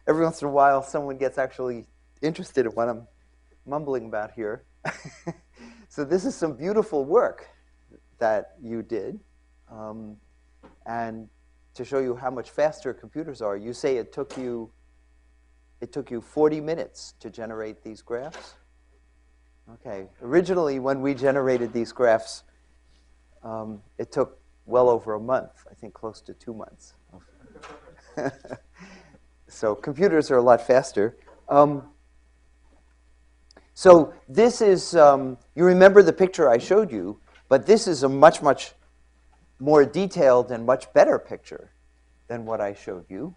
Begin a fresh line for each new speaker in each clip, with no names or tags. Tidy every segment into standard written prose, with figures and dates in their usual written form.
every once in a while someone gets actually interested in what I'm mumbling about here. So this is some beautiful work that you did. Um, and to show you how much faster computers are, you say it took you 40 minutes to generate these graphs? Okay. Originally, when we generated these graphs, it took well over a month, I think close to 2 months. So computers are a lot faster. So this is, you remember the picture I showed you, but this is a much, much more detailed and much better picture than what I showed you.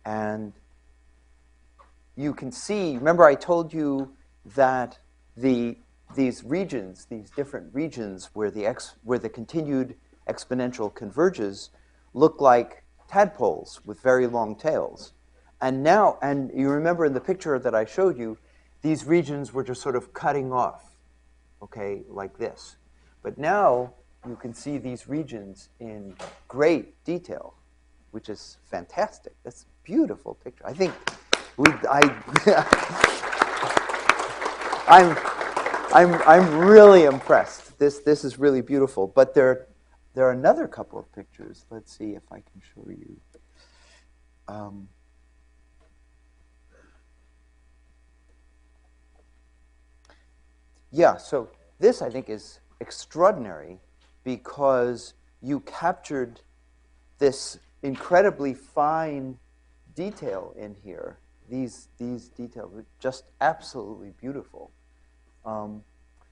And you can see, remember I told you that these regions, these different regions where the continued exponential converges look like tadpoles with very long tails. And now, and you remember in the picture that I showed you, these regions were just sort of cutting off, okay, like this. But now you can see these regions in great detail, which is fantastic. That's a beautiful picture. I think I'm really impressed. This is really beautiful. But there are another couple of pictures. Let's see if I can show you. Yeah, so this I think is extraordinary because you captured this incredibly fine detail in here. These details are just absolutely beautiful.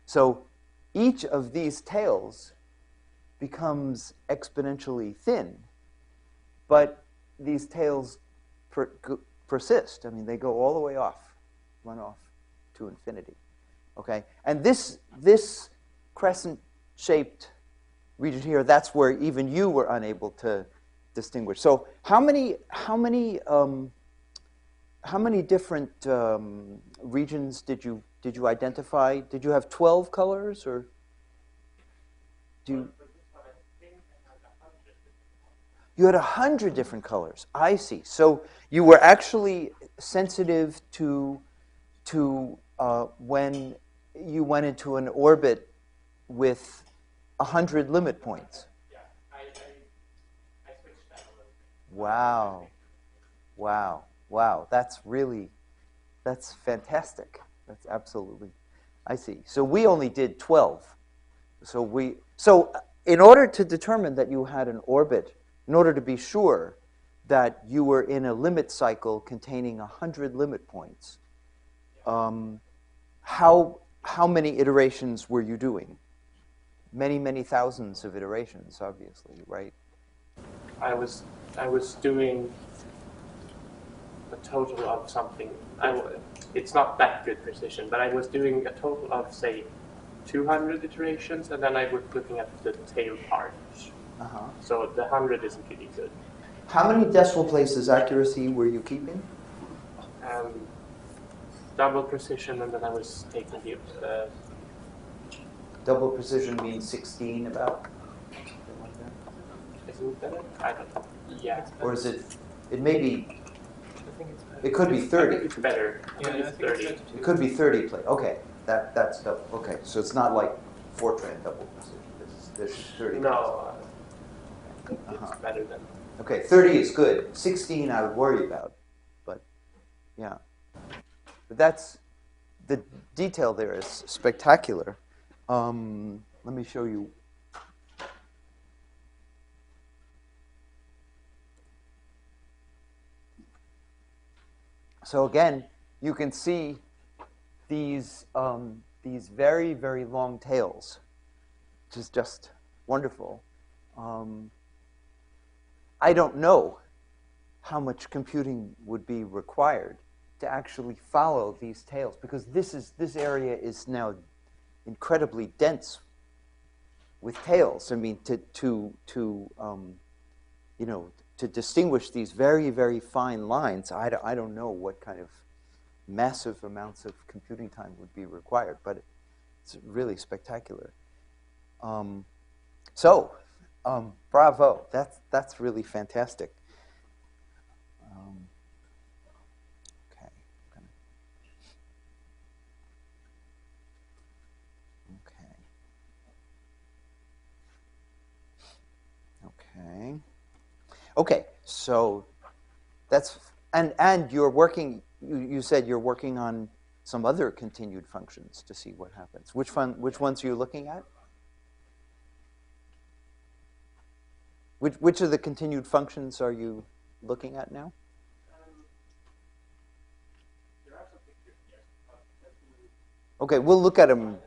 So each of these tails becomes exponentially thin, but these tails persist. I mean, they go all the way off, run off to infinity. Okay, and this crescent-shaped region here, that's where even you were unable to distinguish. So how many different regions did you identify? Did you have 12 colors, or do you had 100 different colors? I see. So you were actually sensitive to when you went into an orbit with 100 limit points.
Yeah, I switched that a little bit.
Wow. Wow. That's fantastic. That's absolutely, I see. So we only did 12. So in order to determine that you had an orbit, in order to be sure that you were in a limit cycle containing 100 limit points, how many iterations were you doing? Many thousands of iterations, obviously, right?
I was doing a total of something. It's not that good precision, but I was doing a total of say 200 iterations, and then I was looking at the tail part. So the 100 isn't really good.
How many decimal places accuracy were you keeping?
Double precision, and then I was taking the
Double precision means 16 about?
isn't that it? I don't know. Yeah.
Or is it, it may be,
I think it's better.
it could be
I think
30.
it's better.
Yeah,
I think it's 30.
It could be 30 play. Okay, that's double. Okay, so it's not like Fortran double precision. This is 30.
No, I think it's better than.
Okay, 30 is good. 16 I would worry about, but yeah. But that's, the detail there is spectacular. Let me show you. So again, you can see these very, very long tails, which is just wonderful. I don't know how much computing would be required to actually follow these tails, because this area is now incredibly dense with tails. I mean, to distinguish these very, very fine lines, I don't know what kind of massive amounts of computing time would be required, but it's really spectacular. Bravo! That's really fantastic. Okay, so that's, and you're working, you said you're working on some other continued functions to see what happens. Which ones are you looking at? Which of the continued functions are you looking at now? Okay, we'll look at them.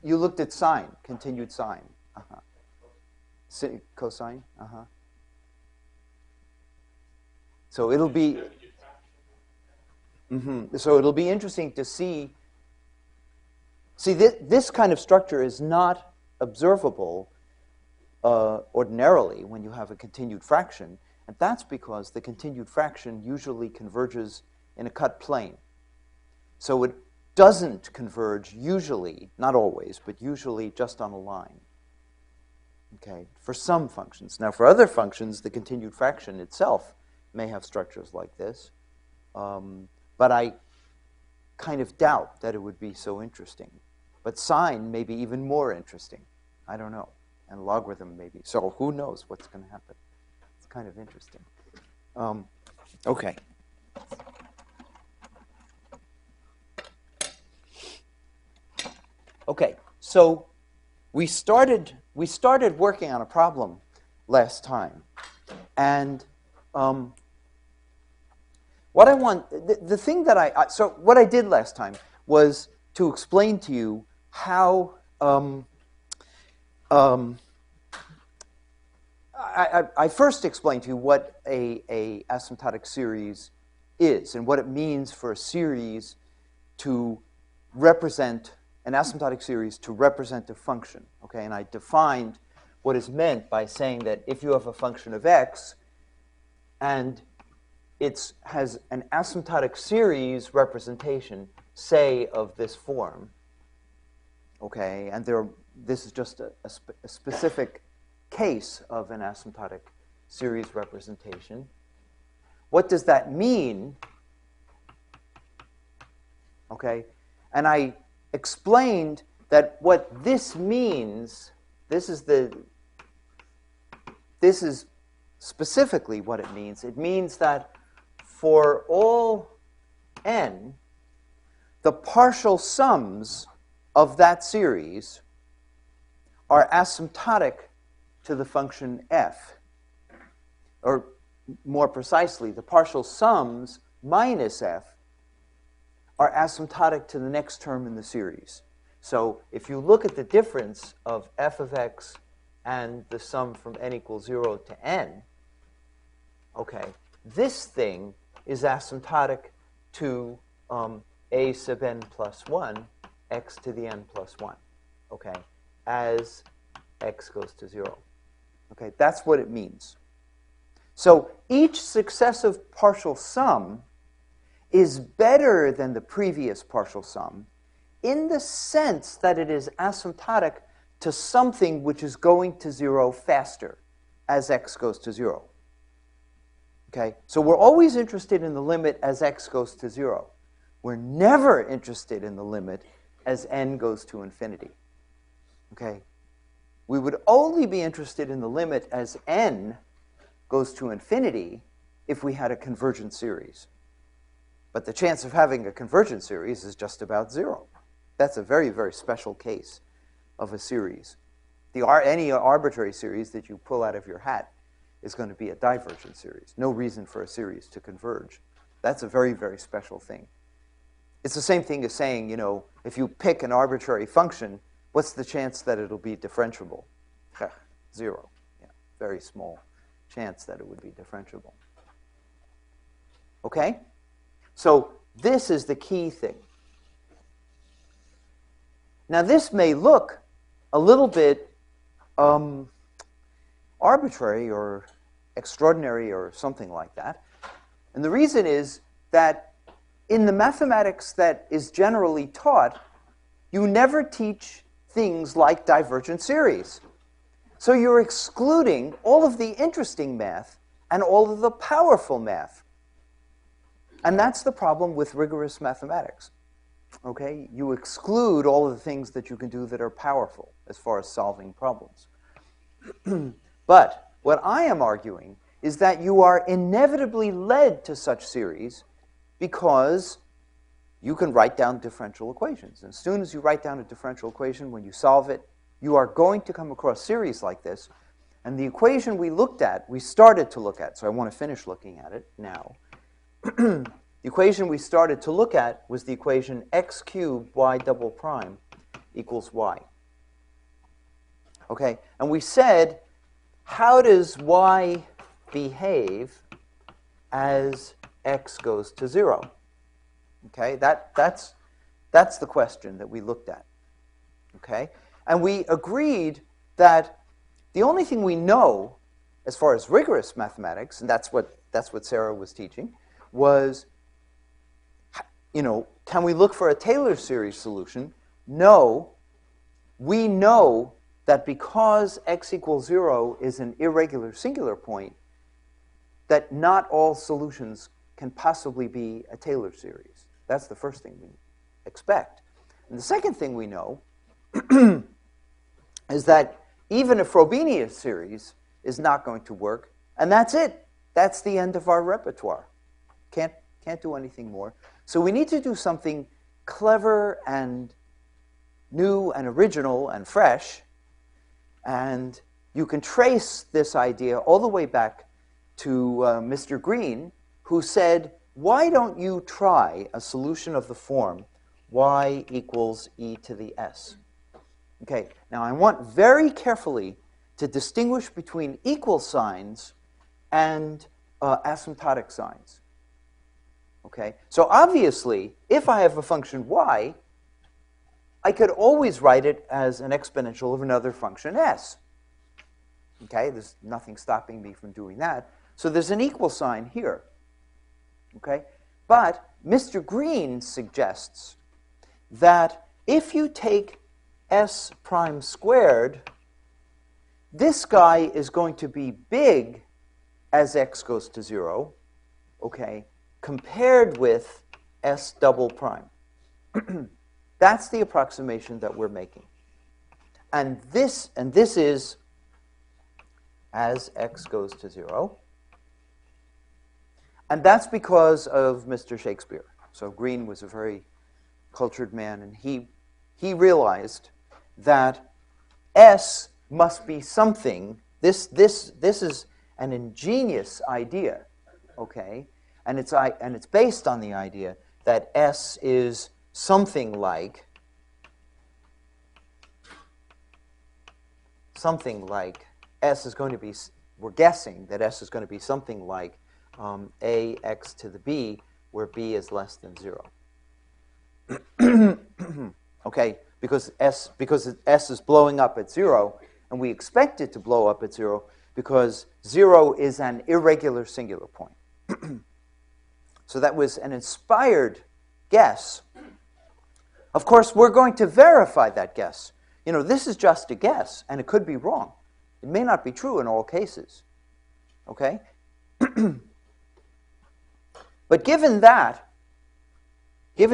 You looked at sine, continued sine. Cosine? So it'll be... So it'll be interesting to see... See, this kind of structure is not observable ordinarily when you have a continued fraction, and that's because the continued fraction usually converges in a cut plane. So it doesn't converge usually, not always, but usually just on a line. Okay, for some functions. Now, for other functions, the continued fraction itself may have structures like this, but I kind of doubt that it would be so interesting. But sine may be even more interesting. I don't know. And logarithm maybe. So who knows what's going to happen? It's kind of interesting. Okay. Okay, so we started working on a problem last time, and what I want, the thing that so what I did last time was to explain to you how I first explained to you what a asymptotic series is and what it means for a series to represent an asymptotic series to represent a function. Okay, and I defined what is meant by saying that if you have a function of x and it has an asymptotic series representation, say, of this form, okay, and this is just a specific case of an asymptotic series representation. What does that mean? Okay, and I explained that what this means, this is specifically what it means. It means that for all n, the partial sums of that series are asymptotic to the function f. Or more precisely, the partial sums minus f are asymptotic to the next term in the series. So if you look at the difference of f of x and the sum from n equals 0 to n, okay, this thing is asymptotic to a sub n plus 1, x to the n plus 1, okay, as x goes to 0. Okay, that's what it means. So each successive partial sum is better than the previous partial sum in the sense that it is asymptotic to something which is going to 0 faster as x goes to 0. Okay, so we're always interested in the limit as x goes to 0. We're never interested in the limit as n goes to infinity. Okay, we would only be interested in the limit as n goes to infinity if we had a convergent series. But the chance of having a convergent series is just about 0. That's a very, very special case of a series. Any arbitrary series that you pull out of your hat is going to be a divergent series. No reason for a series to converge. That's a very, very special thing. It's the same thing as saying, you know, if you pick an arbitrary function, what's the chance that it'll be differentiable? 0. Yeah, very small chance that it would be differentiable. Okay? So this is the key thing. Now this may look a little bit arbitrary or extraordinary or something like that. And the reason is that in the mathematics that is generally taught, you never teach things like divergent series. So you're excluding all of the interesting math and all of the powerful math. And that's the problem with rigorous mathematics. Okay? You exclude all of the things that you can do that are powerful as far as solving problems. But what I am arguing is that you are inevitably led to such series because you can write down differential equations. And as soon as you write down a differential equation, when you solve it, you are going to come across series like this. And the equation we started to look at, so I want to finish looking at it now. The equation we started to look at was the equation x cubed y double prime equals y. Okay, and we said, how does y behave as x goes to 0? Okay, that's the question that we looked at. Okay, and we agreed that the only thing we know, as far as rigorous mathematics, and that's what Sarah was teaching, was, can we look for a Taylor series solution? No. We know that because x equals 0 is an irregular singular point, that not all solutions can possibly be a Taylor series. That's the first thing we expect. And the second thing we know is that even a Frobenius series is not going to work, and that's it. That's the end of our repertoire. Can't do anything more. So we need to do something clever and new and original and fresh, and you can trace this idea all the way back to Mr. Green, who said, why don't you try a solution of the form y equals e to the s? Okay, now I want very carefully to distinguish between equal signs and asymptotic signs. Okay, so obviously, if I have a function y, I could always write it as an exponential of another function s. Okay, there's nothing stopping me from doing that. So there's an equal sign here. Okay, but Mr. Green suggests that if you take s prime squared, this guy is going to be big as x goes to 0, okay, compared with s double prime. That's the approximation that we're making. And this is as x goes to 0. And that's because of Mr. Shakespeare. So Green was a very cultured man, and he realized that s must be something. This is an ingenious idea, okay? And it's based on the idea that s is something like s is going to be, we're guessing that s is going to be something like ax to the b, where b is less than 0. Okay, because s is blowing up at 0, and we expect it to blow up at 0 because 0 is an irregular singular point. So that was an inspired guess. Of course, we're going to verify that guess. This is just a guess, and it could be wrong. It may not be true in all cases. Okay? But given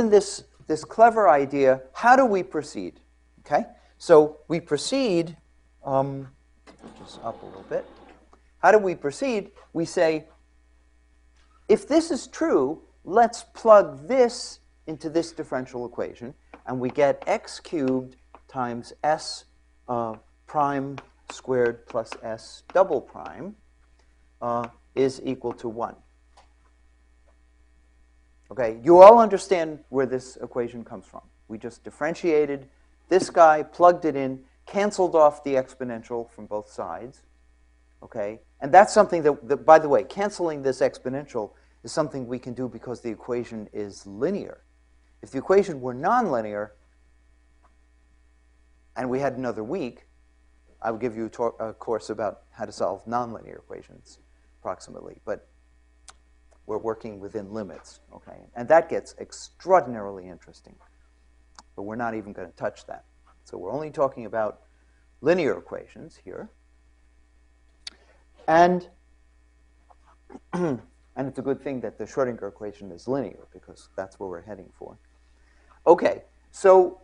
this clever idea, how do we proceed? Okay? So we proceed, just up a little bit. How do we proceed? We say, if this is true, let's plug this into this differential equation, and we get x cubed times s prime squared plus s double prime is equal to 1. Okay, you all understand where this equation comes from. We just differentiated this guy, plugged it in, canceled off the exponential from both sides. Okay, and that's something that, by the way, canceling this exponential is something we can do because the equation is linear. If the equation were nonlinear, and we had another week, I would give you a course about how to solve nonlinear equations, approximately. But we're working within limits, okay? And that gets extraordinarily interesting. But we're not even going to touch that. So we're only talking about linear equations here. And it's a good thing that the Schrödinger equation is linear, because that's where we're heading for. Okay, so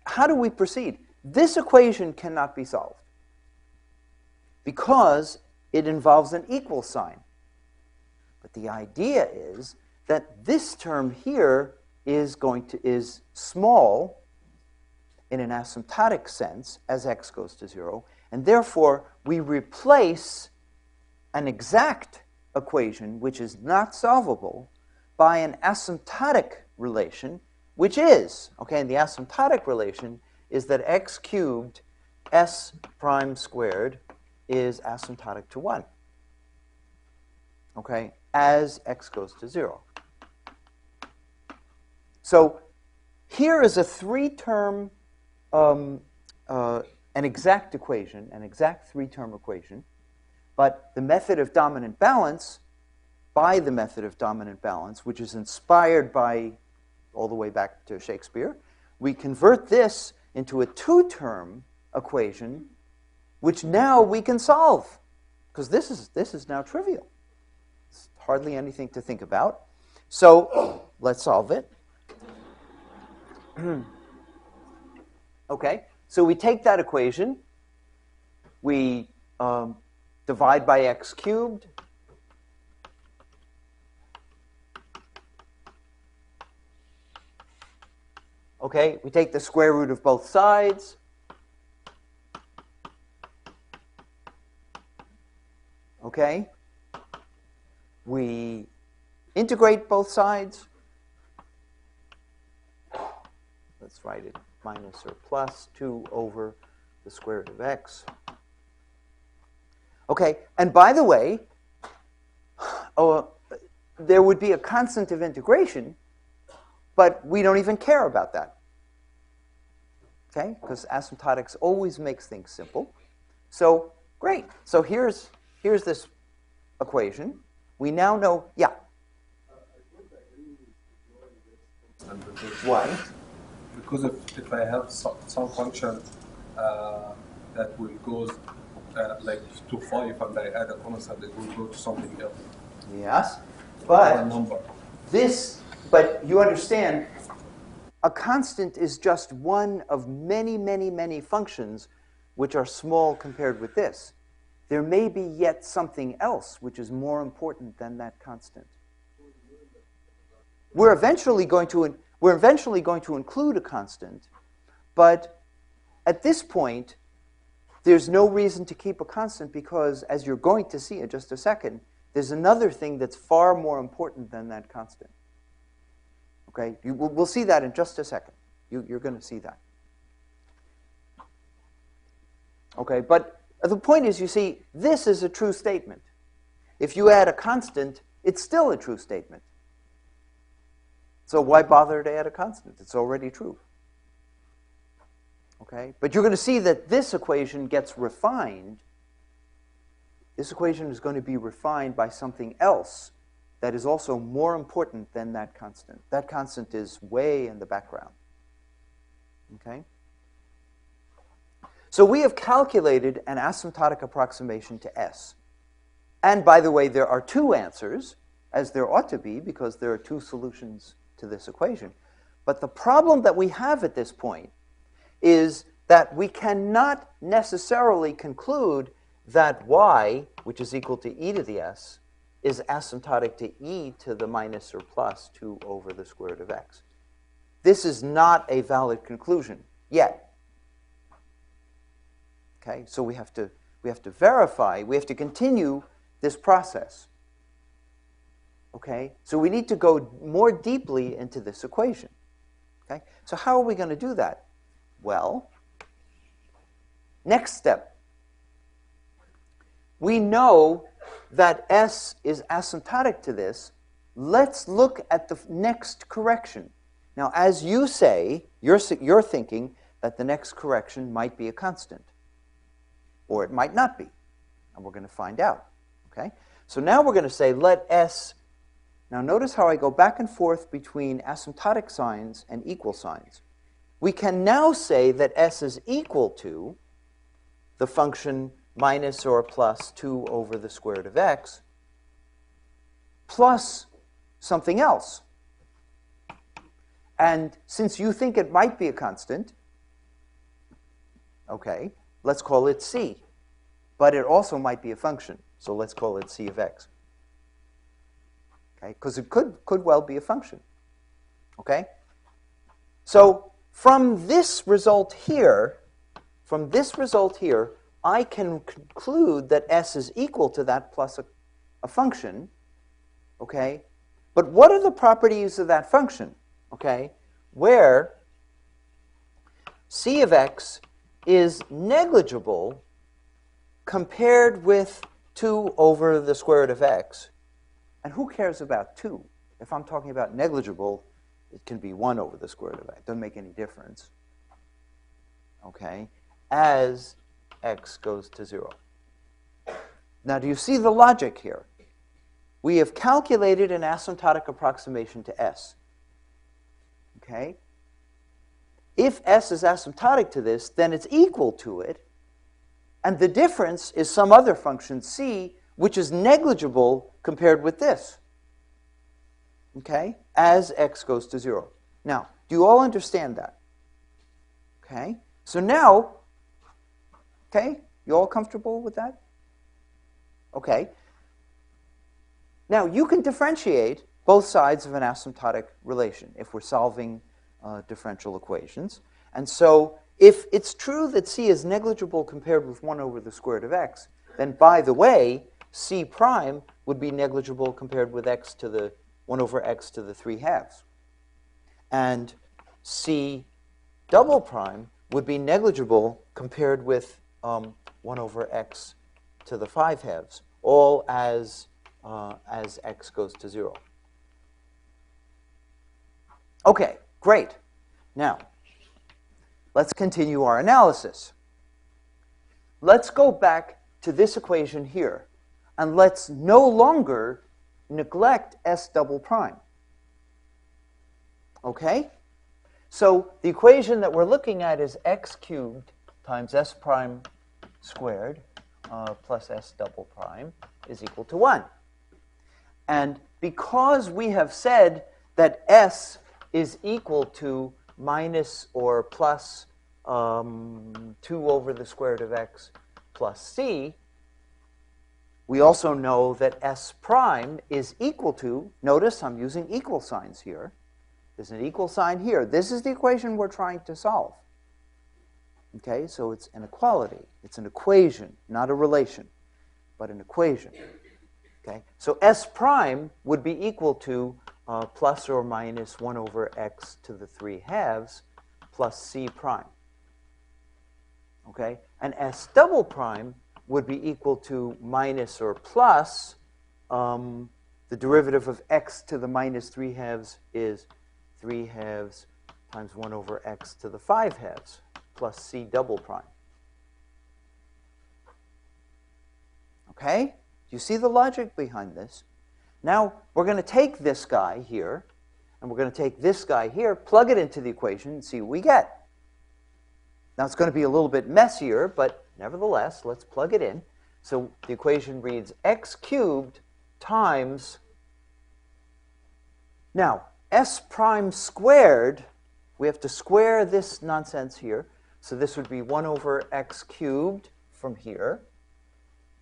how do we proceed? This equation cannot be solved because it involves an equal sign. But the idea is that this term here is small in an asymptotic sense as x goes to 0, and therefore we replace an exact equation which is not solvable by an asymptotic relation, which is, okay, and the asymptotic relation is that x cubed s prime squared is asymptotic to 1, okay, as x goes to 0. So here is a three-term, an exact equation, an exact three-term equation, but the method of dominant balance, by the method of dominant balance, which is inspired by all the way back to Shakespeare, we convert this into a two-term equation, which now we can solve, because this is now trivial. It's hardly anything to think about. So let's solve it. Okay, so we take that equation, we divide by x cubed. Okay, we take the square root of both sides. Okay, we integrate both sides. Let's write it minus or plus 2 over the square root of x. Okay, and by the way, there would be a constant of integration, but we don't even care about that. Okay, because asymptotics always makes things simple. So, great. So here's this equation. We now know, yeah. Why?
Because if I have some function that will go like to 5 and I add a constant, it will go to something else.
Yes, but
A number.
but you understand, a constant is just one of many, many, many functions which are small compared with this. There may be yet something else which is more important than that constant. We're eventually going to include a constant, but at this point, there's no reason to keep a constant because, as you're going to see in just a second, there's another thing that's far more important than that constant. Okay, we'll see that in just a second. You're going to see that. Okay, but the point is, you see, this is a true statement. If you add a constant, it's still a true statement. So why bother to add a constant? It's already true. Okay, but you're going to see that this equation gets refined. This equation is going to be refined by something else that is also more important than that constant. That constant is way in the background. Okay? So we have calculated an asymptotic approximation to S. And by the way, there are two answers, as there ought to be, because there are two solutions to this equation. But the problem that we have at this point is that we cannot necessarily conclude that y, which is equal to e to the s, is asymptotic to e to the minus or plus 2 over the square root of x. This is not a valid conclusion yet. Okay, so we have to verify, we have to continue this process. Okay, so we need to go more deeply into this equation. Okay, so how are we going to do that? Well, next step. We know that S is asymptotic to this. Let's look at the next correction. Now, as you say, you're thinking that the next correction might be a constant. Or it might not be. And we're going to find out. Okay? So now we're going to say let S... Now notice how I go back and forth between asymptotic signs and equal signs. We can now say that S is equal to the function minus or plus 2 over the square root of x plus something else. And since you think it might be a constant, okay, let's call it c. But it also might be a function. So let's call it c of x. Okay, because it could well be a function. Okay? So from this result here, I can conclude that s is equal to that plus a function. Okay? But what are the properties of that function? Okay? Where c of x is negligible compared with 2 over the square root of x. And who cares about 2? If I'm talking about negligible, it can be 1 over the square root of x. It doesn't make any difference. Okay? As x goes to 0. Now, do you see the logic here? We have calculated an asymptotic approximation to s. Okay? If s is asymptotic to this, then it's equal to it. And the difference is some other function, c, which is negligible compared with this. Okay? As x goes to 0. Now, do you all understand that? Okay? So now, okay, you all comfortable with that? Okay. Now, you can differentiate both sides of an asymptotic relation if we're solving differential equations. And so, if it's true that c is negligible compared with 1 over the square root of x, then, by the way, c prime would be negligible compared with x to the 1 over x to the 3/2. And c double prime would be negligible compared with 1 over x to the 5/2, all as x goes to 0. Okay, great. Now, let's continue our analysis. Let's go back to this equation here, and let's no longer neglect s double prime. Okay? So the equation that we're looking at is x cubed times s prime squared plus s double prime is equal to 1. And because we have said that s is equal to minus or plus 2 over the square root of x plus c, we also know that s prime is equal to, notice I'm using equal signs here. There's an equal sign here. This is the equation we're trying to solve. Okay, so it's an equality. It's an equation, not a relation, but an equation. Okay, so s prime would be equal to plus or minus 1 over x to the 3/2 plus c prime. Okay, and s double prime would be equal to minus or plus the derivative of x to the minus 3/2 is 3/2 times 1 over x to the 5/2 plus c double prime. Okay? Do you see the logic behind this? Now, we're going to take this guy here, and we're going to take this guy here, plug it into the equation, and see what we get. Now, it's going to be a little bit messier, but nevertheless, let's plug it in. So the equation reads x cubed times, now, s prime squared, we have to square this nonsense here. So this would be 1 over x cubed from here.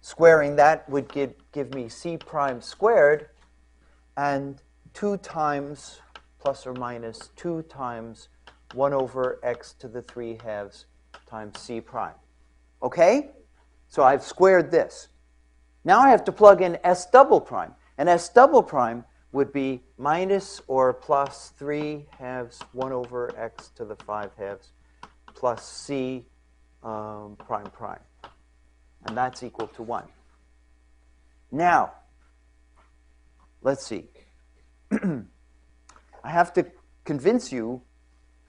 Squaring that would give me c prime squared, and 2 times plus or minus 2 times 1 over x to the 3/2 times c prime. Okay? So I've squared this. Now I have to plug in s double prime. And s double prime would be minus or plus 3/2 1 over x to the 5/2 plus c prime prime. And that's equal to 1. Now, let's see. I have to convince you,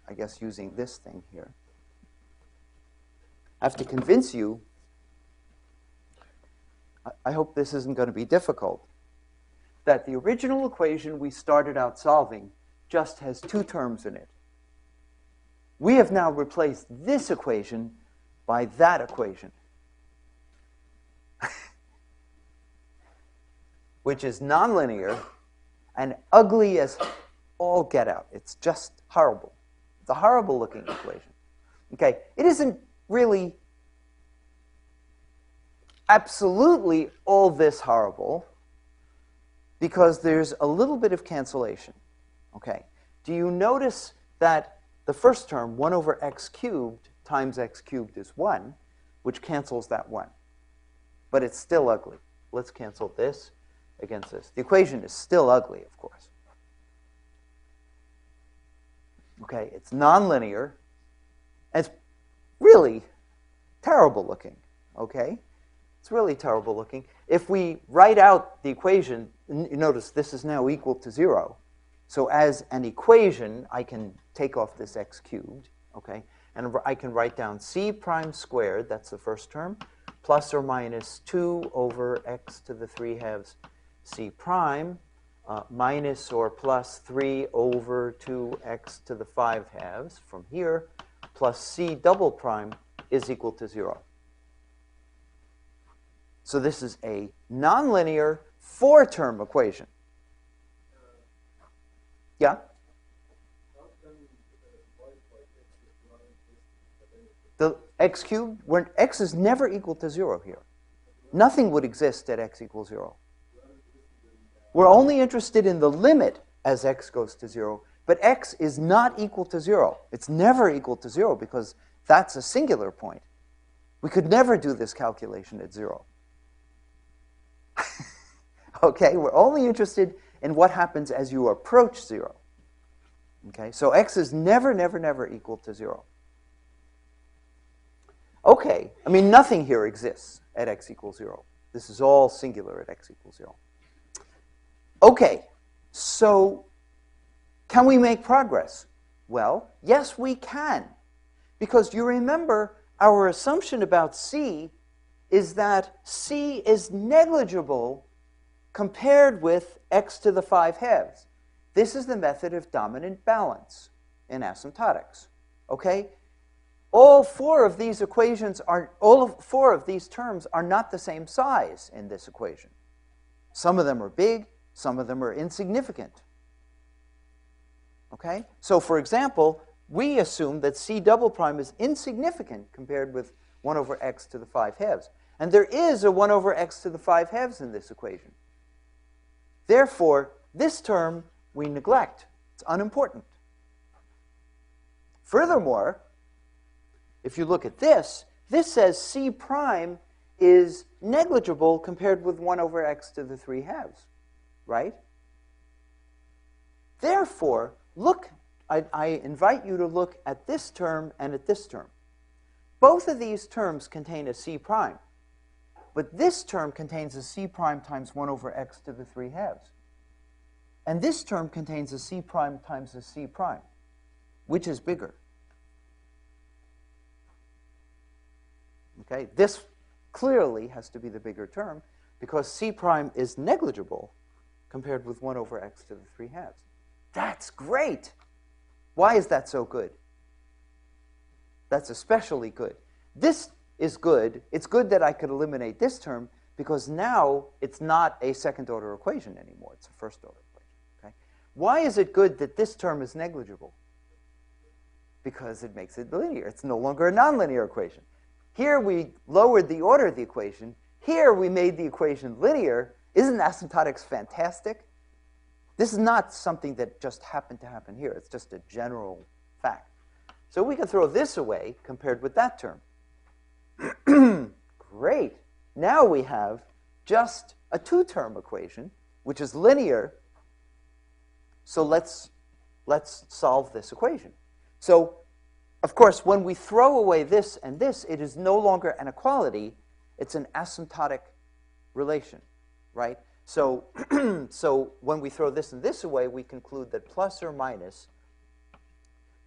I guess using this thing here, I have to convince you, I hope this isn't going to be difficult, that the original equation we started out solving just has 2 terms in it. We have now replaced this equation by that equation, which is nonlinear and ugly as all get out. It's just horrible. It's a horrible looking equation. Okay, it isn't really absolutely all this horrible because there's a little bit of cancellation. Okay. Do you notice that the first term, 1 over x cubed times x cubed is 1, which cancels that 1. But it's still ugly. Let's cancel this against this. The equation is still ugly, of course. Okay, it's nonlinear. It's really terrible looking, okay? It's really terrible looking. If we write out the equation, you notice this is now equal to 0. So as an equation, I can take off this x cubed, okay? And I can write down c prime squared, that's the first term, plus or minus 2 over x to the 3/2 c prime, minus or plus 3 over 2x to the 5/2 from here, plus c double prime is equal to 0. So this is a nonlinear 4-term equation. Yeah? The x cubed, when x is never equal to 0 here. Nothing would exist at x equals 0. We're only interested in the limit as x goes to 0, but x is not equal to 0. It's never equal to 0 because that's a singular point. We could never do this calculation at 0. Okay, we're only interested in what happens as you approach 0. Okay, so x is never, never, never equal to 0. Okay, I mean, nothing here exists at x equals 0. This is all singular at x equals 0. Okay, so can we make progress? Well, yes, we can. Because you remember our assumption about c is that c is negligible compared with x to the 5/2. This is the method of dominant balance in asymptotics. Okay? All four of these terms are not the same size in this equation. Some of them are big, some of them are insignificant. Okay? So for example, we assume that c double prime is insignificant compared with 1 over x to the 5/2. And there is a 1 over x to the 5/2 in this equation. Therefore, this term we neglect. It's unimportant. Furthermore, if you look at this, this says c prime is negligible compared with 1 over x to the 3/2, right? Therefore, look, I invite you to look at this term and at this term. Both of these terms contain a c prime, but this term contains a c prime times 1 over x to the 3/2. And this term contains a c prime times a c prime. Which is bigger? Okay, this clearly has to be the bigger term because c prime is negligible compared with 1 over x to the 3/2. That's great! Why is that so good? That's especially good. This is good. It's good that I could eliminate this term because now it's not a second-order equation anymore. It's a first-order equation. Okay? Why is it good that this term is negligible? Because it makes it linear. It's no longer a nonlinear equation. Here we lowered the order of the equation. Here we made the equation linear. Isn't asymptotics fantastic? This is not something that just happened to happen here. It's just a general fact. So we can throw this away compared with that term. Great. Now we have just a 2-term equation, which is linear. So let's solve this equation. So, of course, when we throw away this and this, it is no longer an equality. It's an asymptotic relation, right? So, so when we throw this and this away, we conclude that plus or minus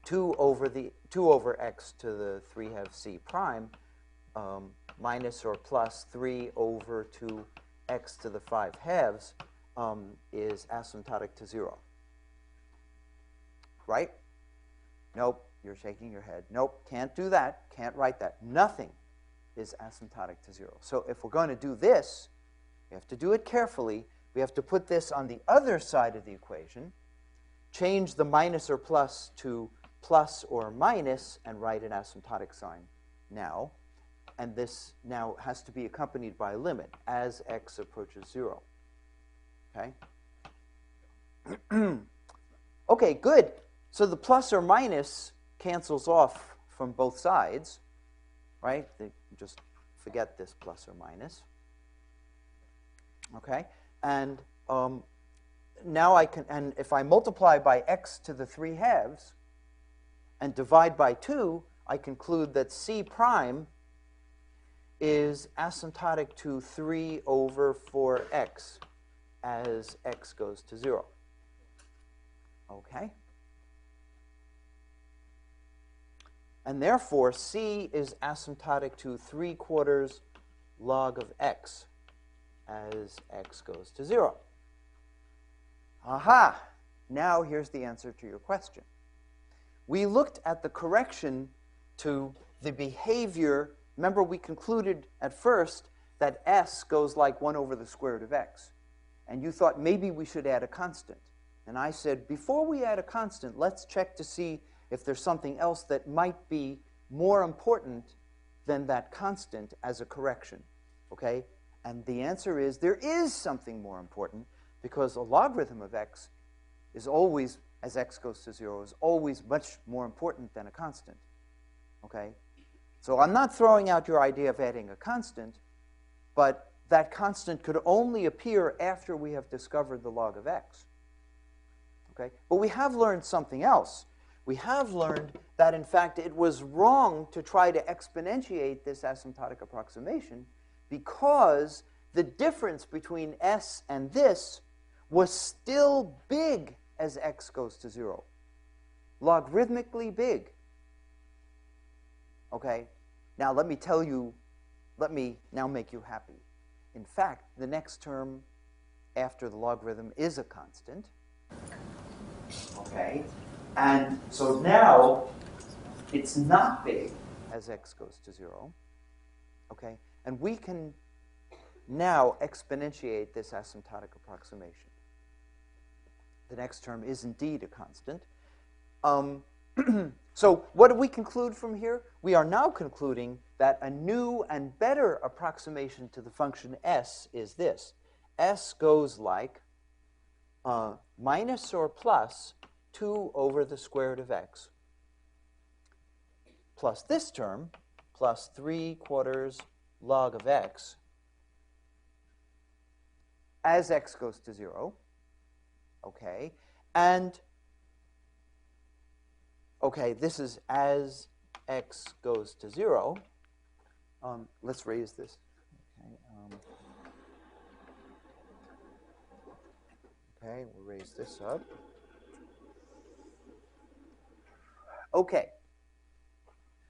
2 over x to the 3/2 c prime minus or plus 3 over 2x to the 5/2 is asymptotic to 0. Right? Nope, you're shaking your head. Nope, can't do that. Can't write that. Nothing is asymptotic to 0. So if we're going to do this, we have to do it carefully. We have to put this on the other side of the equation, change the minus or plus to plus or minus, and write an asymptotic sign now. and this now has to be accompanied by a limit as x approaches 0. Okay? Okay, good. So the plus or minus cancels off from both sides, right? Just forget this plus or minus. Okay? And now I can, and if I multiply by x to the 3/2 and divide by 2, I conclude that C prime is asymptotic to 3 over 4x as x goes to 0. Okay? And therefore, C is asymptotic to 3/4 log of x as x goes to 0. Aha! Now here's the answer to your question. We looked at the correction to the behavior. Remember, we concluded at first that s goes like 1 over the square root of x. And you thought maybe we should add a constant. And I said, before we add a constant, let's check to see if there's something else that might be more important than that constant as a correction. Okay? And the answer is there is something more important, because a logarithm of x is always, as x goes to 0, is always much more important than a constant. Okay? So I'm not throwing out your idea of adding a constant, but that constant could only appear after we have discovered the log of x. Okay? But we have learned something else. We have learned that, in fact, it was wrong to try to exponentiate this asymptotic approximation, because the difference between s and this was still big as x goes to 0. Logarithmically big. Okay? Now let me tell you, let me now make you happy. In fact, the next term after the logarithm is a constant. Okay? And so now it's not big as x goes to 0. Okay? And we can now exponentiate this asymptotic approximation. The next term is indeed a constant. So what do we conclude from here? We are now concluding that a new and better approximation to the function s is this. S goes like minus or plus 2 over the square root of x plus this term plus 3/4 log of x as x goes to 0. Okay, and okay, this is as x goes to 0. Let's raise this. Okay, we'll raise this up. Okay,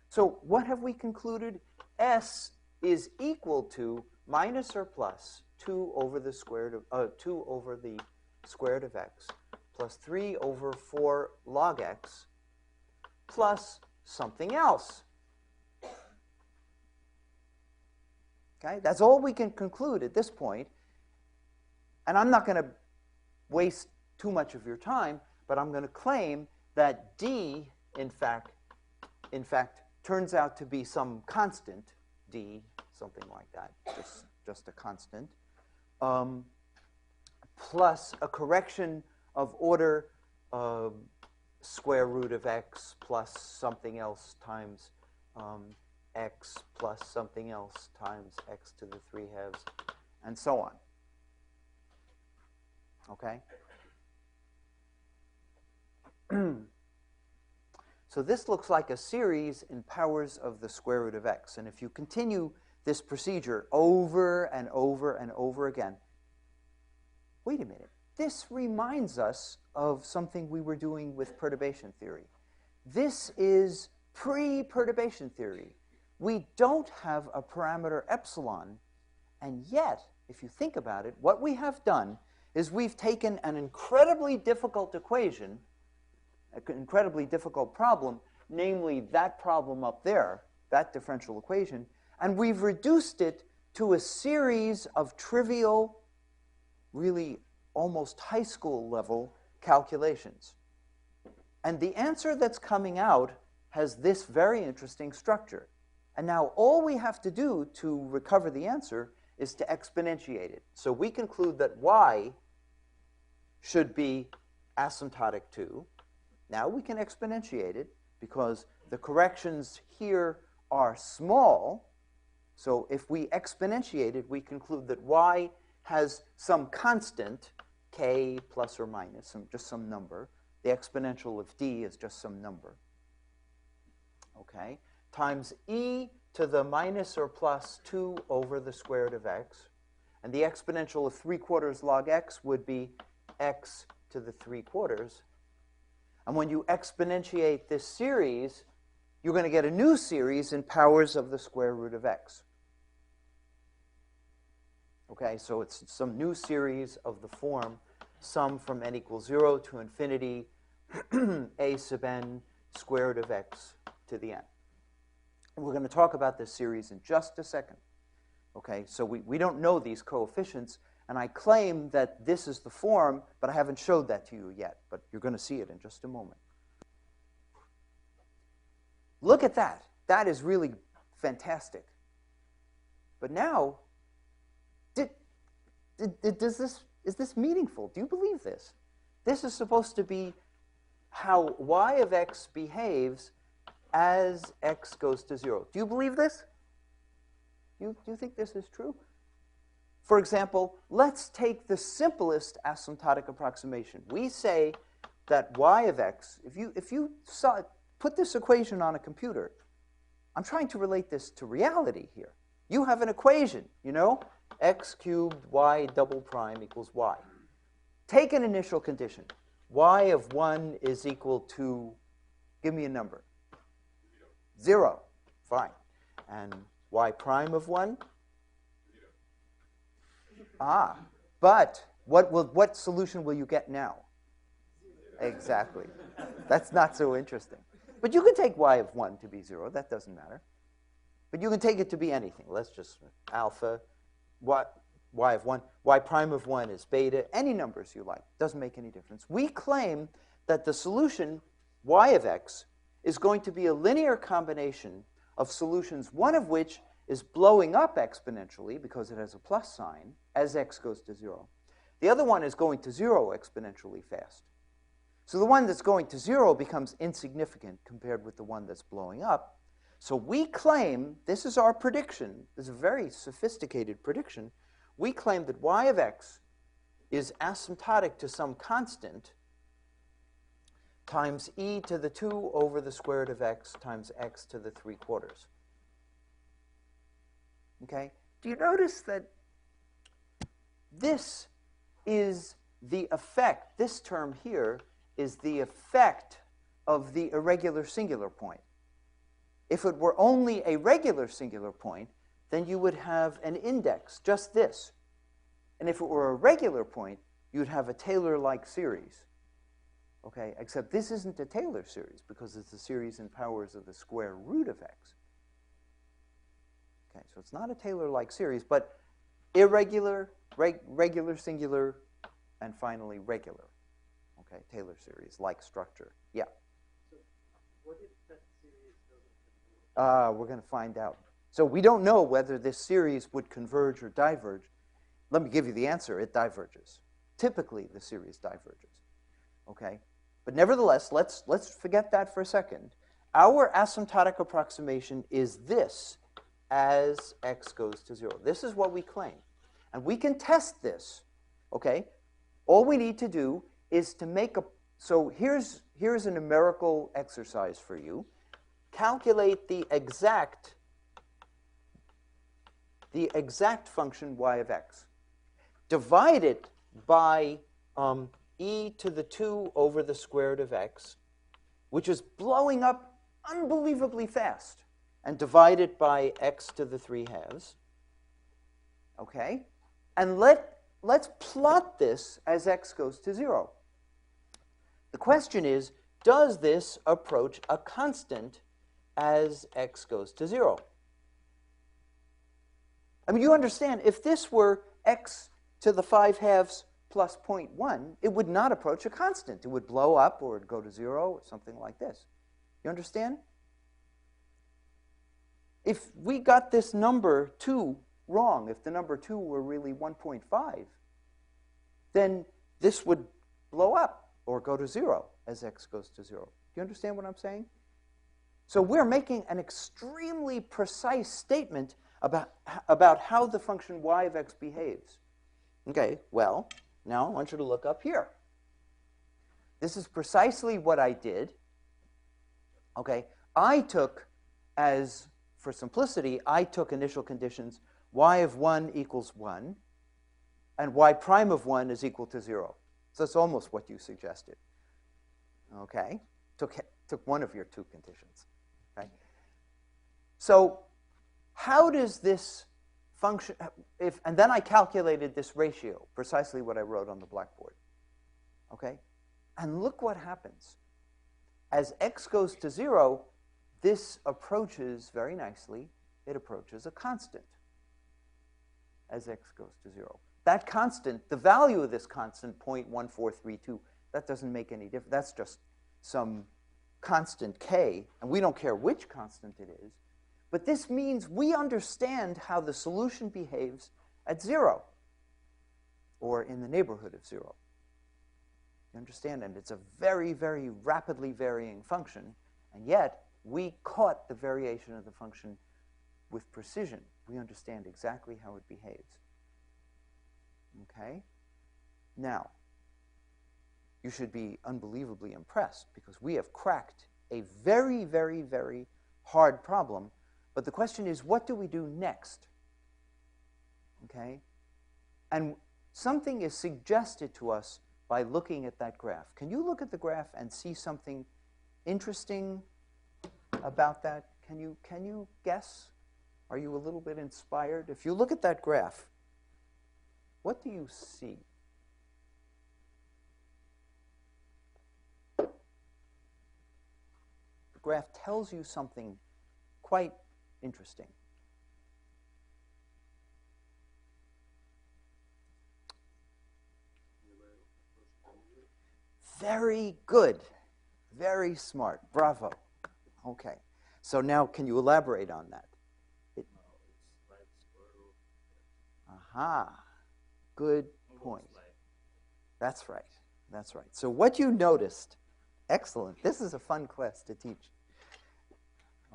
so what have we concluded? S is equal to minus or plus 2 over the square root of 2 over the square root of x plus 3 over 4 log x plus something else. Okay, that's all we can conclude at this point. And I'm not going to waste too much of your time, but I'm going to claim that d, in fact, turns out to be some constant, d, something like that, just a constant, plus a correction of order square root of x plus something else times x plus something else times x to the 3/2, and so on. Okay? So this looks like a series in powers of the square root of x. And if you continue this procedure over and over and over again, wait a minute. This reminds us of something we were doing with perturbation theory. This is pre-perturbation theory. We don't have a parameter epsilon, and yet, if you think about it, what we have done is we've taken an incredibly difficult equation, an incredibly difficult problem, namely that problem up there, that differential equation, and we've reduced it to a series of trivial, really almost high school level calculations. And the answer that's coming out has this very interesting structure. And now all we have to do to recover the answer is to exponentiate it. So we conclude that y should be asymptotic to. Now we can exponentiate it because the corrections here are small. So if we exponentiate it, we conclude that y has some constant, k plus or minus, just some number. The exponential of d is just some number. Okay? Times e to the minus or plus 2 over the square root of x. And the exponential of 3/4 log x would be x to the 3/4. And when you exponentiate this series, you're going to get a new series in powers of the square root of x. Okay, so it's some new series of the form sum from n equals 0 to infinity a sub n square root of x to the n. We're going to talk about this series in just a second. Okay, so we don't know these coefficients, and I claim that this is the form, but I haven't showed that to you yet, but you're going to see it in just a moment. Look at that. That is really fantastic. But now, is this meaningful? Do you believe this? This is supposed to be how y of x behaves as x goes to 0. Do you believe this? Do you think this is true? For example, let's take the simplest asymptotic approximation. We say that y of x, if you put this equation on a computer, I'm trying to relate this to reality here. You have an equation, you know, x cubed y double prime equals y. Take an initial condition. Y of 1 is equal to, give me a number. 0. Fine. And y prime of 1? 0. But what solution will you get now? 0. Exactly. That's not so interesting. But you can take y of 1 to be 0. That doesn't matter. But you can take it to be anything. Let's just alpha, y of 1. Y prime of 1 is beta. Any numbers you like. Doesn't make any difference. We claim that the solution, y of x, is going to be a linear combination of solutions, one of which is blowing up exponentially because it has a plus sign as x goes to 0. The other one is going to 0 exponentially fast. So the one that's going to 0 becomes insignificant compared with the one that's blowing up. So we claim, this is our prediction, this is a very sophisticated prediction, we claim that y of x is asymptotic to some constant times e to the 2 over the square root of x times x to the 3/4. Okay? Do you notice that this is the effect, this term here is the effect of the irregular singular point. If it were only a regular singular point, then you would have an index, just this. And if it were a regular point, you'd have a Taylor-like series. Okay, except this isn't a Taylor series because it's a series in powers of the square root of x. Okay, so it's not a Taylor-like series, but irregular, regular singular, and finally regular. Okay, Taylor series-like structure. Yeah.
So what if that series doesn't converge?
We're going to find out. So we don't know whether this series would converge or diverge. Let me give you the answer. It diverges. Typically, the series diverges. Okay? But nevertheless, let's forget that for a second. Our asymptotic approximation is this as x goes to 0. This is what we claim. And we can test this. Okay? All we need to do is to make a... So here's a numerical exercise for you. Calculate the exact function y of x. Divide it by e to the 2 over the square root of x, which is blowing up unbelievably fast, and divide it by x to the 3/2. Okay? And let's plot this as x goes to 0. The question is, does this approach a constant as x goes to 0? I mean, you understand, if this were x to the 5/2 plus 0.1, it would not approach a constant. It would blow up or it'd go to 0 or something like this. You understand? if we got this number 2 wrong, if the number 2 were really 1.5, then this would blow up or go to 0 as x goes to 0. Do you understand what I'm saying? So we're making an extremely precise statement about how the function y of x behaves. Okay, well, now I want you to look up here. This is precisely what I did. Okay, I took, as for simplicity, I took initial conditions y of 1 equals 1, and y prime of 1 is equal to 0. So that's almost what you suggested. Okay, took one of your 2 conditions. Okay, so how does this function, and then I calculated this ratio, precisely what I wrote on the blackboard. Okay, and look what happens. As x goes to 0, this approaches very nicely. It approaches a constant as x goes to 0. That constant, the value of this constant, 0.1432, that doesn't make any difference. That's just some constant k, and we don't care which constant it is. But this means we understand how the solution behaves at 0, or in the neighborhood of 0. You understand? And it's a very, very rapidly varying function, and yet we caught the variation of the function with precision. We understand exactly how it behaves. Okay? Now, you should be unbelievably impressed, because we have cracked a very, very, very hard problem. But the question is, what do we do next? Okay? And something is suggested to us by looking at that graph. Can you look at the graph and see something interesting about that? Can you guess? Are you a little bit inspired? If you look at that graph, what do you see? The graph tells you something quite interesting. Very good. Very smart. Bravo. Okay. So now, can you elaborate on that? Aha. Good point. That's right. That's right. So what you noticed, excellent. This is a fun class to teach.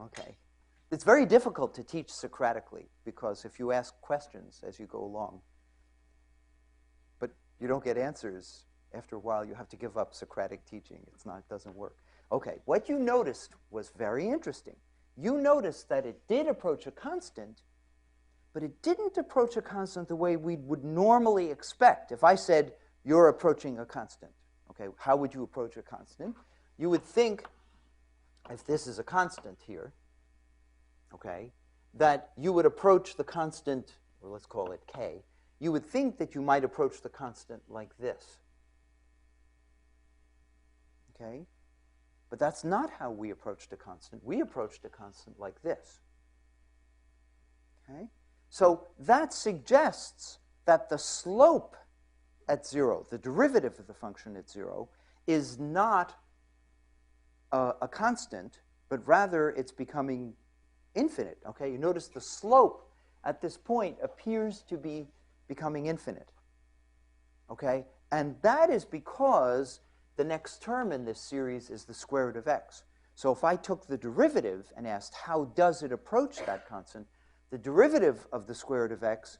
Okay. It's very difficult to teach Socratically, because if you ask questions as you go along, but you don't get answers, after a while you have to give up Socratic teaching. It doesn't work. Okay, what you noticed was very interesting. You noticed that it did approach a constant, but it didn't approach a constant the way we would normally expect. If I said, you're approaching a constant, okay, how would you approach a constant? You would think, if this is a constant here, okay, that you would approach the constant, or let's call it k, you would think that you might approach the constant like this. Okay? But that's not how we approached a constant. We approached a constant like this. Okay? So that suggests that the slope at 0, the derivative of the function at 0, is not a constant, but rather it's becoming infinite. Okay? You notice the slope at this point appears to be becoming infinite. Okay? And that is because the next term in this series is the square root of x. So if I took the derivative and asked how does it approach that constant, the derivative of the square root of x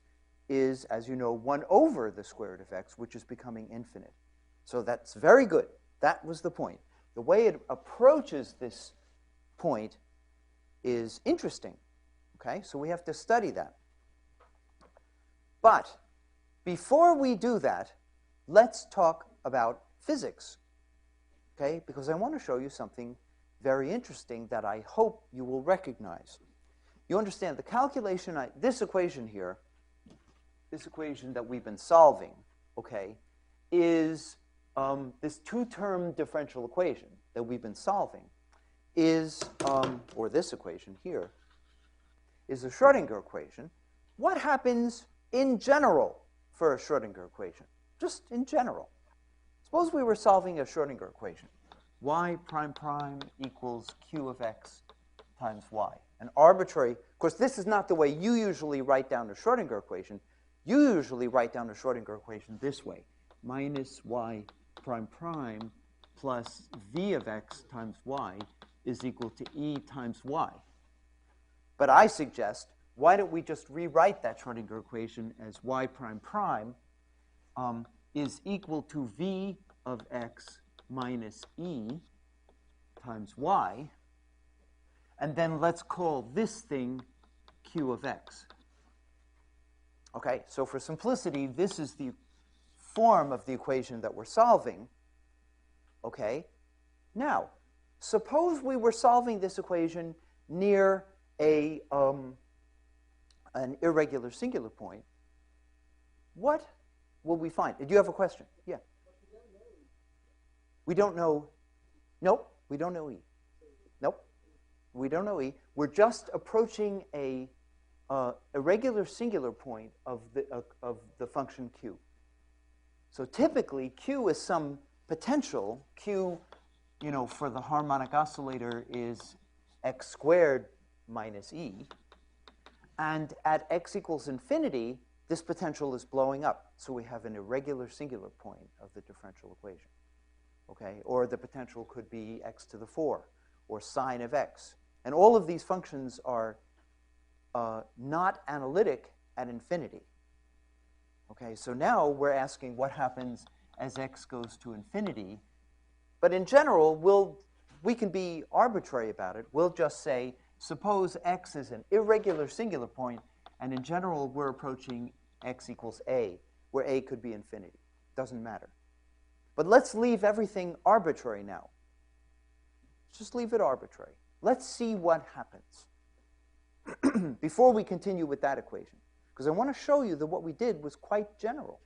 is, as you know, 1 over the square root of x, which is becoming infinite. So that's very good. That was the point. The way it approaches this point is interesting. Okay, so we have to study that. But before we do that, let's talk about physics. Okay, because I want to show you something very interesting that I hope you will recognize. You understand the calculation, this equation here, this equation that we've been solving, okay, is this 2-term differential equation that we've been solving is, or this equation here, is a Schrodinger equation. What happens in general for a Schrodinger equation? Just in general. Suppose we were solving a Schrodinger equation. Y prime prime equals q of x times y. An arbitrary, of course, this is not the way you usually write down a Schrodinger equation. You usually write down a Schrodinger equation this way. Minus y prime prime plus v of x times y is equal to e times y. But I suggest, why don't we just rewrite that Schrodinger equation as y prime prime is equal to v of x minus e times y, and then let's call this thing q of x. Okay, so for simplicity, this is the form of the equation that we're solving. Okay, now, suppose we were solving this equation near an irregular singular point. What will we find? Do you have a question? Yeah. We don't know. Nope, we don't know e. Nope, we don't know e. We're just approaching a irregular singular point of the function q. So typically, q is some potential. Q, for the harmonic oscillator is x squared minus e. And at x equals infinity, this potential is blowing up. So we have an irregular singular point of the differential equation. Okay? Or the potential could be x to the 4, or sine of x. And all of these functions are not analytic at infinity. Okay, so now we're asking what happens as x goes to infinity. But in general, we can be arbitrary about it. We'll just say, suppose x is an irregular singular point, and in general, we're approaching x equals a, where a could be infinity. Doesn't matter. But let's leave everything arbitrary now. Just leave it arbitrary. Let's see what happens before we continue with that equation, because I want to show you that what we did was quite general.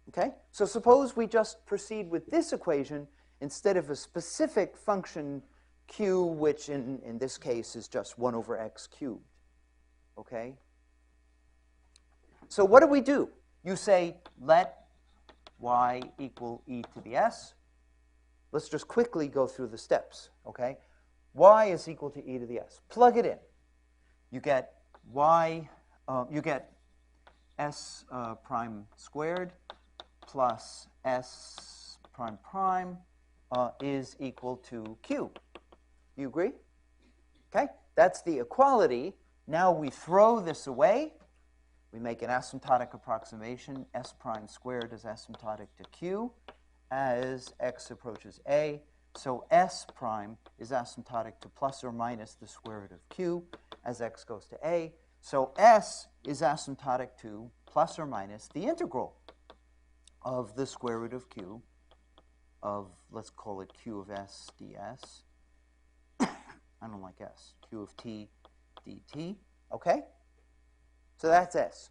Okay? So suppose we just proceed with this equation instead of a specific function q, which in this case is just 1 over x cubed. Okay? So what do? You say, let y equal e to the s. Let's just quickly go through the steps. Okay? Y is equal to e to the s. Plug it in. You get you get s prime squared plus s prime prime is equal to q. You agree? Okay, that's the equality. Now we throw this away. We make an asymptotic approximation. S prime squared is asymptotic to q as x approaches a. So s prime is asymptotic to plus or minus the square root of q as x goes to a. So s is asymptotic to plus or minus the integral of the square root of q of, let's call it q of s ds. I don't like s. Q of t dt. Okay? So that's s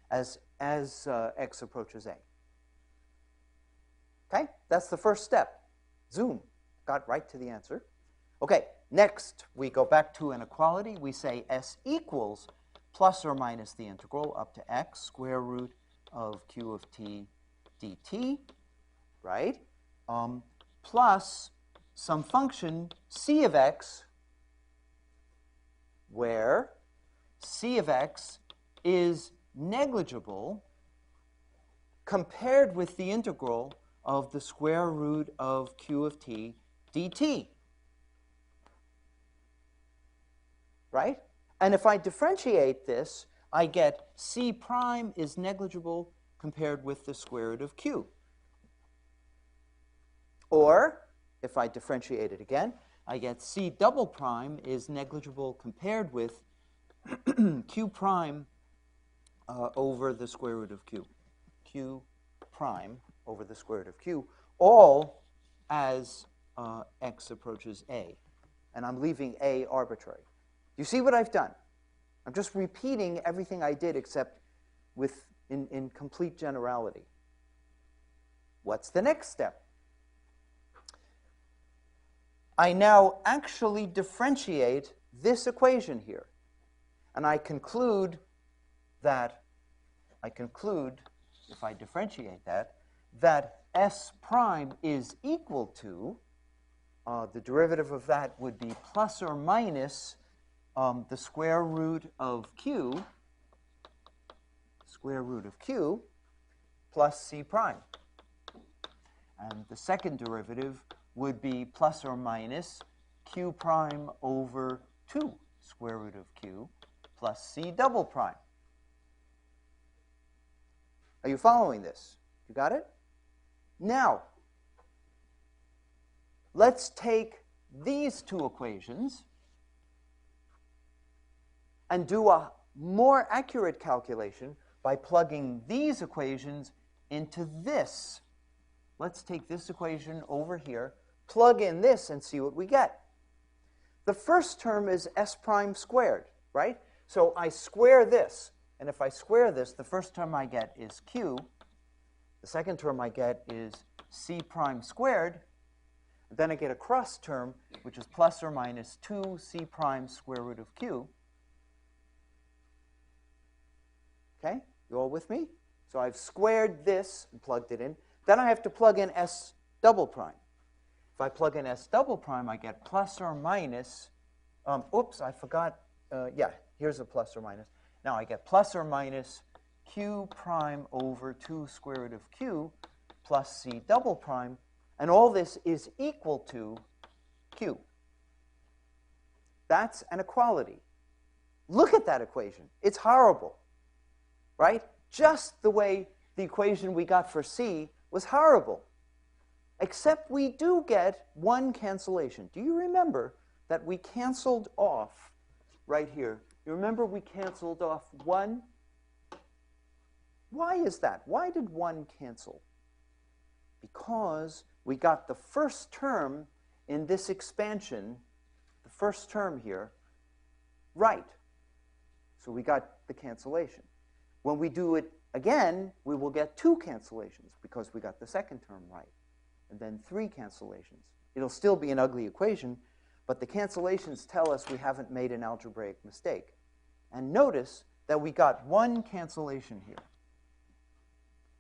as x approaches a. Okay? That's the first step. Zoom. Got right to the answer. Okay, next we go back to an equality. We say s equals plus or minus the integral up to x square root of q of t dt, right? Plus some function c of x, where c of x is negligible compared with the integral of the square root of q of t dt. Right? And if I differentiate this, I get c prime is negligible compared with the square root of q. Or, if I differentiate it again, I get c double prime is negligible compared with q prime over the square root of q. Q prime over the square root of q, all as x approaches a. And I'm leaving a arbitrary. You see what I've done? I'm just repeating everything I did except in complete generality. What's the next step? I now actually differentiate this equation here. And I conclude, if I differentiate that s prime is equal to, the derivative of that would be plus or minus the square root of q plus c prime. And the second derivative would be plus or minus q prime over 2 square root of q plus c double prime. Are you following this? You got it? Now, let's take these two equations and do a more accurate calculation by plugging these equations into this. Let's take this equation over here, plug in this, and see what we get. The first term is s prime squared, right? So I square this, and if I square this, the first term I get is q. The second term I get is c prime squared. Then I get a cross term, which is plus or minus 2c prime square root of q. Okay? You all with me? So I've squared this and plugged it in. Then I have to plug in s double prime. If I plug in s double prime, I get plus or minus, oops, I forgot, yeah, here's a plus or minus. Now I get plus or minus q prime over 2 square root of q plus c double prime, and all this is equal to q. That's an equality. Look at that equation. It's horrible, right? Just the way the equation we got for c was horrible. Except we do get one cancellation. Do you remember that we canceled off right here? You remember we canceled off 1? Why is that? Why did 1 cancel? Because we got the first term in this expansion, the first term here, right. So we got the cancellation. When we do it again, we will get 2 cancellations because we got the second term right. And then 3 cancellations. It'll still be an ugly equation, but the cancellations tell us we haven't made an algebraic mistake. And notice that we got 1 cancellation here.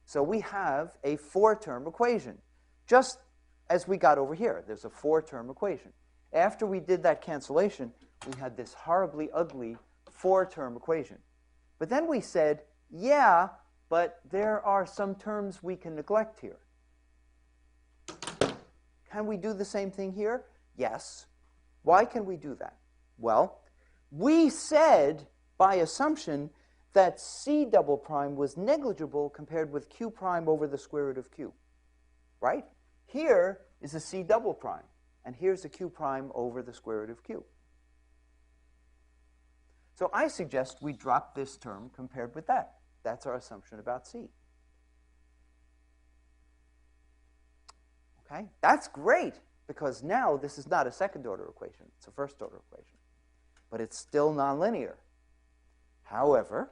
So we have a 4-term equation, just as we got over here. There's a 4-term equation. After we did that cancellation, we had this horribly ugly 4-term equation. But then we said, yeah, but there are some terms we can neglect here. Can we do the same thing here? Yes. Why can we do that? Well, we said by assumption that c double prime was negligible compared with q prime over the square root of q, right? Here is a c double prime, and here's a q prime over the square root of q. So I suggest we drop this term compared with that. That's our assumption about c. Okay? That's great, because now this is not a second-order equation. It's a first-order equation. But it's still nonlinear. However,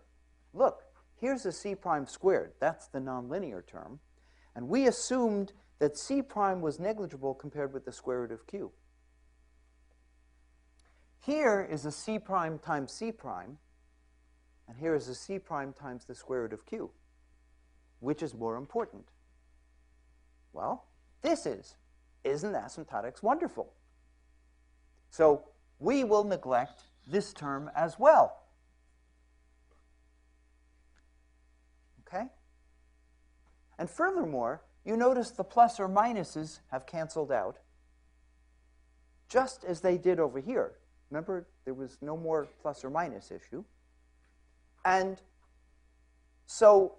look, here's a c prime squared. That's the nonlinear term. And we assumed that c prime was negligible compared with the square root of q. Here is a c prime times c prime, and here is a c prime times the square root of q. Which is more important? Well, this is. Isn't asymptotics wonderful? So we will neglect this term as well. Okay? And furthermore, you notice the plus or minuses have canceled out, just as they did over here. Remember, there was no more plus or minus issue. And so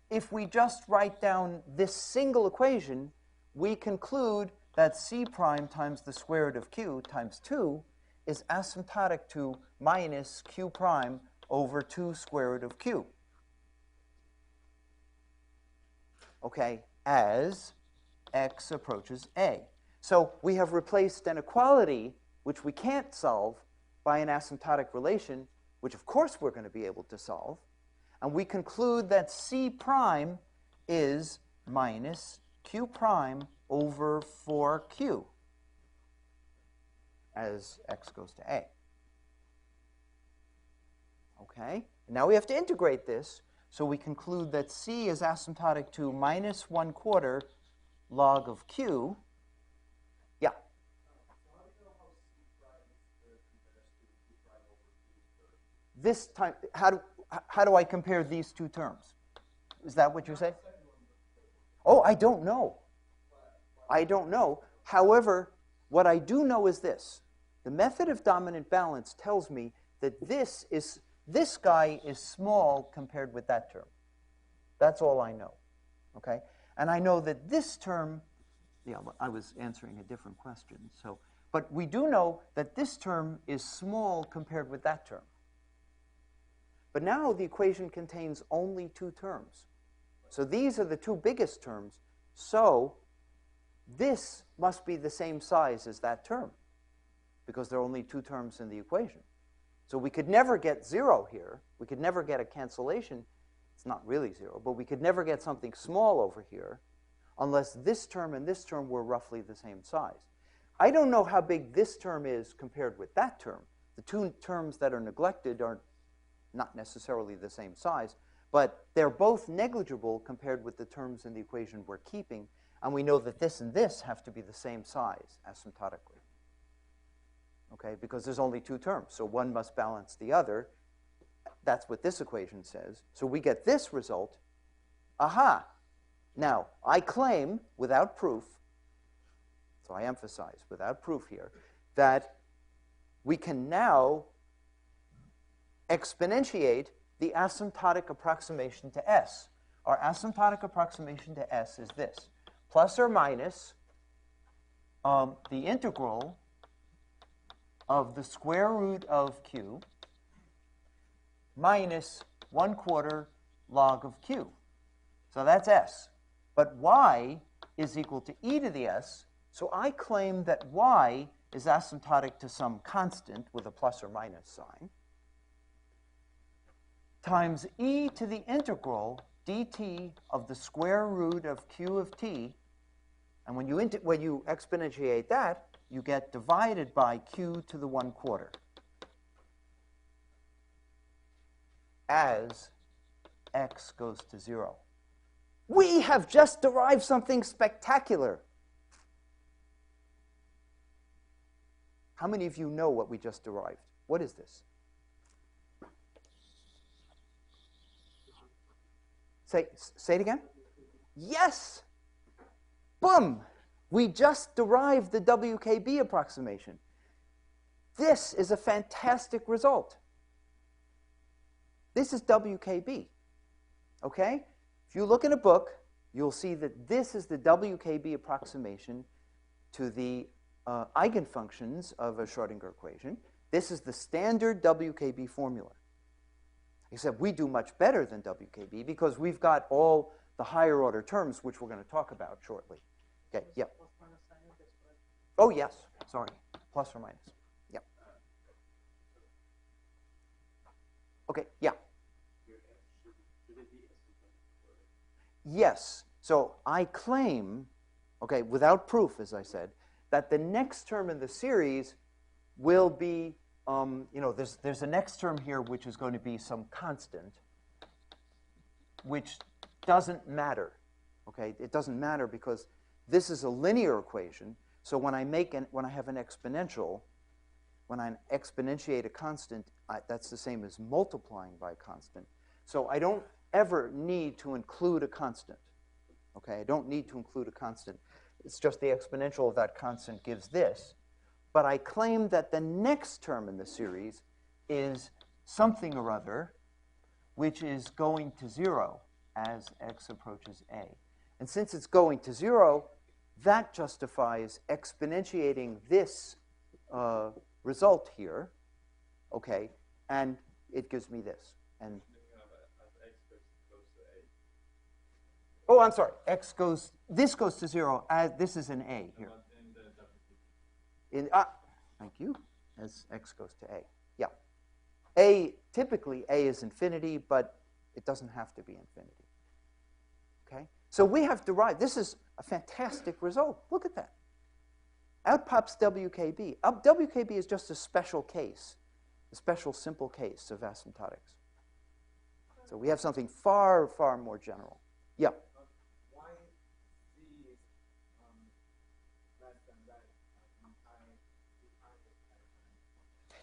if we just write down this single equation, we conclude that c prime times the square root of q times 2 is asymptotic to minus q prime over 2 square root of q. Okay, as x approaches a. So we have replaced an equality, which we can't solve, by an asymptotic relation, which of course we're going to be able to solve. And we conclude that c prime is minus q prime over 4q as x goes to a. Okay? And now we have to integrate this. So we conclude that c is asymptotic to minus 1/4 log of q. Yeah?
So how do you know how c prime compares to q prime?
this time, how do I compare these two terms? Is that what you're saying? Oh, I don't know. I don't know. However, what I do know is this. The method of dominant balance tells me that this guy is small compared with that term. That's all I know. Okay? And I know that this term, yeah, I was answering a different question. But we do know that this term is small compared with that term. But now the equation contains only two terms. So these are the two biggest terms. So this must be the same size as that term because there are only two terms in the equation. So we could never get 0 here. We could never get a cancellation. It's not really 0, but we could never get something small over here unless this term and this term were roughly the same size. I don't know how big this term is compared with that term. The two terms that are neglected are not necessarily the same size, but they're both negligible compared with the terms in the equation we're keeping, and we know that this and this have to be the same size asymptotically. Okay, because there's only two terms, so one must balance the other. That's what this equation says. So we get this result. Aha! Now, I claim, without proof, so I emphasize, without proof here, that we can now exponentiate the asymptotic approximation to S. Our asymptotic approximation to S is this, plus or minus the integral of the square root of Q minus 1/4 log of Q. So that's S. But Y is equal to e to the S, so I claim that Y is asymptotic to some constant with a plus or minus sign, times e to the integral dt of the square root of Q of t, and when you exponentiate that, you get divided by Q to the 1/4 as x goes to 0. We have just derived something spectacular. How many of you know what we just derived? What is this? Say it again? Yes! Boom! We just derived the WKB approximation. This is a fantastic result. This is WKB. Okay? If you look in a book, you'll see that this is the WKB approximation to the eigenfunctions of a Schrodinger equation. This is the standard WKB formula. Except we do much better than WKB because we've got all the higher order terms, which we're going to talk about shortly. Okay, yeah. Oh, yes. Sorry. Plus or minus. Yep. Okay, yeah. Yes. So I claim, okay, without proof, as I said, that the next term in the series will be, there's a next term here which is going to be some constant, which doesn't matter. Okay, it doesn't matter because this is a linear equation. So when I have an exponential, when I exponentiate a constant, that's the same as multiplying by a constant. So I don't ever need to include a constant. Okay, I don't need to include a constant. It's just the exponential of that constant gives this. But I claim that the next term in the series is something or other which is going to 0 as x approaches a. And since it's going to 0, that justifies exponentiating this result here, okay, and it gives me this. And oh, I'm sorry. This goes to 0 as this is an a here. Thank you. As x goes to a, yeah. Typically a is infinity, but it doesn't have to be infinity. Okay. So we have derived. This is a fantastic result. Look at that. Out pops WKB. WKB is just a special case, a special simple case of asymptotics. So we have something far, far more general. Yeah.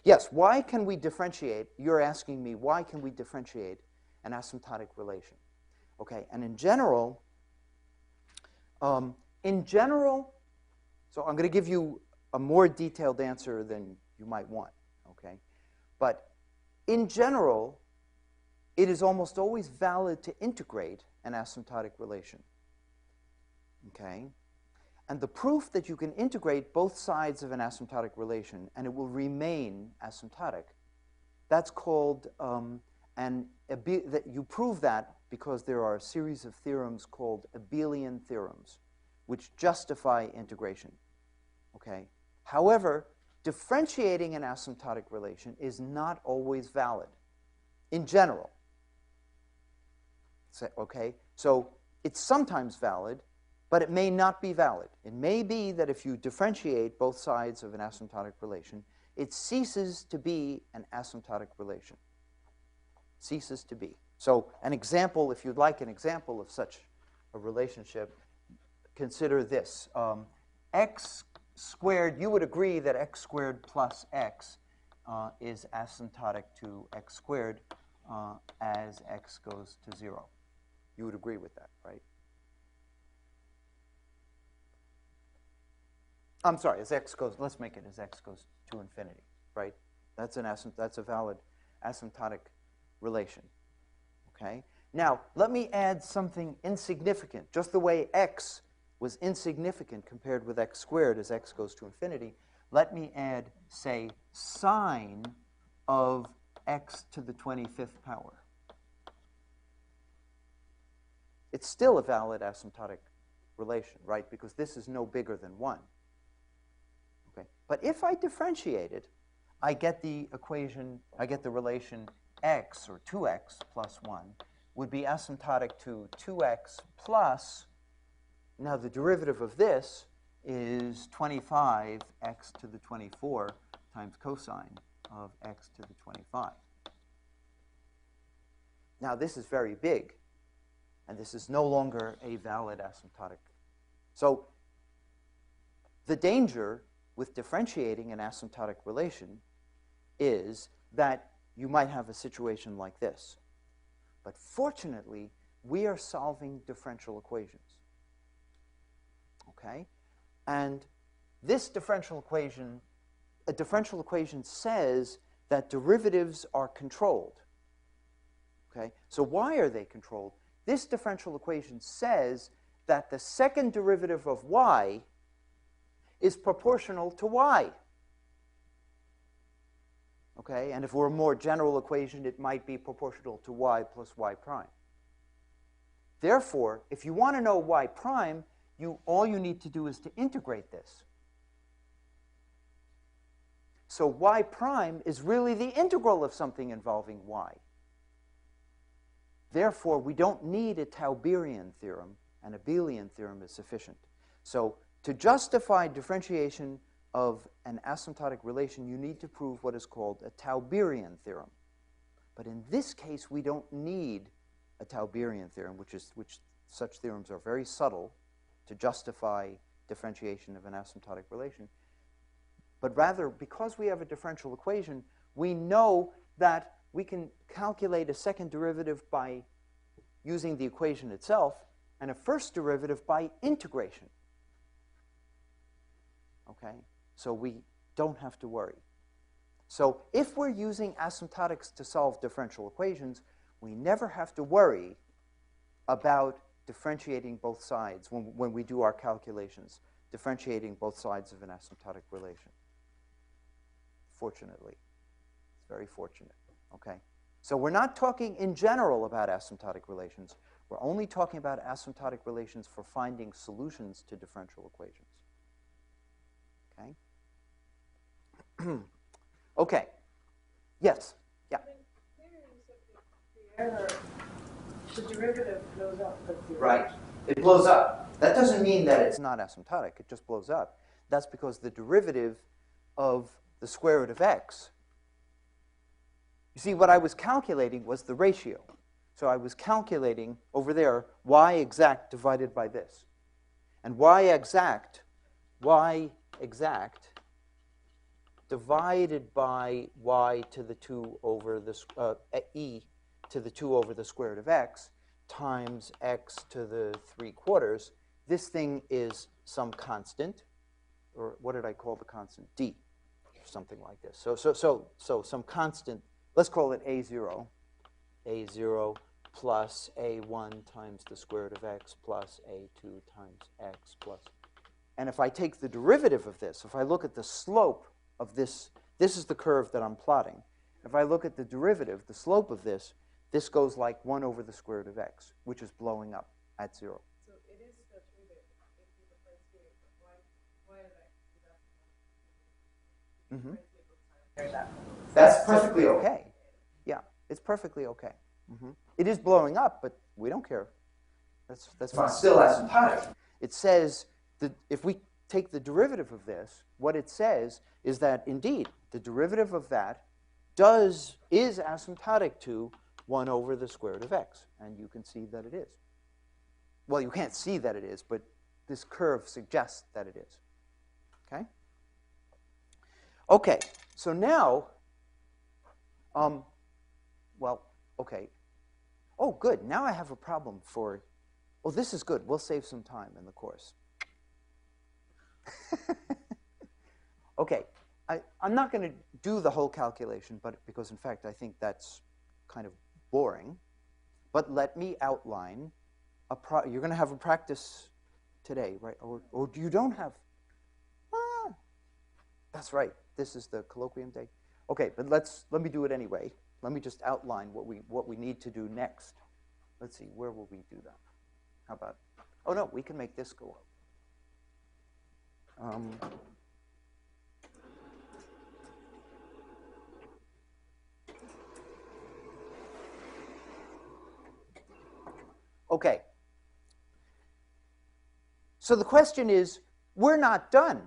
Yes, why can we differentiate? You're asking me, why can we differentiate an asymptotic relation? Okay, and in general, so I'm going to give you a more detailed answer than you might want, okay? But in general, it is almost always valid to integrate an asymptotic relation, okay? And the proof that you can integrate both sides of an asymptotic relation and it will remain asymptotic, that's called, that you prove that because there are a series of theorems called abelian theorems, which justify integration, okay? However, differentiating an asymptotic relation is not always valid, in general, okay? So it's sometimes valid, but it may not be valid. It may be that if you differentiate both sides of an asymptotic relation, it ceases to be an asymptotic relation. Ceases to be. So an example, if you'd like an example of such a relationship, consider this. X squared, you would agree that x squared plus x is asymptotic to x squared as x goes to 0. You would agree with that, right? I'm sorry, as x goes, let's make it as x goes to infinity, right? That's a valid asymptotic relation, okay? Now, let me add something insignificant. Just the way x was insignificant compared with x squared as x goes to infinity, let me add, say, sine of x to the 25th power. It's still a valid asymptotic relation, right? Because this is no bigger than 1. Okay. But if I differentiate it, I get the equation, I get the relation x, or 2x plus 1, would be asymptotic to 2x plus, now the derivative of this is 25x to the 24 times cosine of x to the 25. Now this is very big, and this is no longer a valid asymptotic. So the danger with differentiating an asymptotic relation is that you might have a situation like this. But fortunately, we are solving differential equations. Okay? And this differential equation, a differential equation says that derivatives are controlled. Okay? So why are they controlled? This differential equation says that the second derivative of y is proportional to y. Okay? And if we're a more general equation, it might be proportional to y plus y prime. Therefore, if you want to know y prime, all you need to do is to integrate this. So y prime is really the integral of something involving y. Therefore, we don't need a Tauberian theorem. An abelian theorem is sufficient. So to justify differentiation of an asymptotic relation, you need to prove what is called a Tauberian theorem. But in this case, we don't need a Tauberian theorem, which such theorems are very subtle to justify differentiation of an asymptotic relation. But rather, because we have a differential equation, we know that we can calculate a second derivative by using the equation itself and a first derivative by integration. Okay? So we don't have to worry. So if we're using asymptotics to solve differential equations, we never have to worry about differentiating both sides when we do our calculations, differentiating both sides of an asymptotic relation. Fortunately. It's very fortunate. Okay? So we're not talking in general about asymptotic relations. We're only talking about asymptotic relations for finding solutions to differential equations. Okay? Okay. Yes? Yeah.
The error, the derivative blows up.
Right. It blows up. That doesn't mean that it's not asymptotic. It just blows up. That's because the derivative of the square root of x, you see, what I was calculating was the ratio. So I was calculating over there y exact divided by this. And y exact divided by y to the 2 over the e to the 2 over the square root of x times x to the 3/4. This thing is some constant, or what did I call the constant? D, or something like this. So some constant. Let's call it a0. a0 plus a1 times the square root of x plus a2 times x plus. And if I take the derivative of this, if I look at the slope of this, this is the curve that I'm plotting. If I look at the derivative, the slope of this, this goes like 1 over the square root of x, which is blowing up at 0.
So it is still true that if you differentiate y of x,
That's perfectly okay. Yeah, it's perfectly okay. It is blowing up, but we don't care. That's fine. Still asymptotic. It says that if we take the derivative of this, what it says is that indeed the derivative of that is asymptotic to 1 over the square root of x, and you can see that it is. Well, you can't see that it is, but this curve suggests that it is. Okay? Okay, so now, well, okay. Oh, good. Now I have a problem for, oh, this is good. We'll save some time in the course. Okay, I'm not going to do the whole calculation, but because, in fact, I think that's kind of boring. But let me outline you're going to have a practice today, right? Or you don't have? That's right. This is the colloquium day. Okay, but let me do it anyway. Let me just outline what we need to do next. Let's see, where will we do that? How about? Oh no, we can make this go up. Okay. So the question is, we're not done.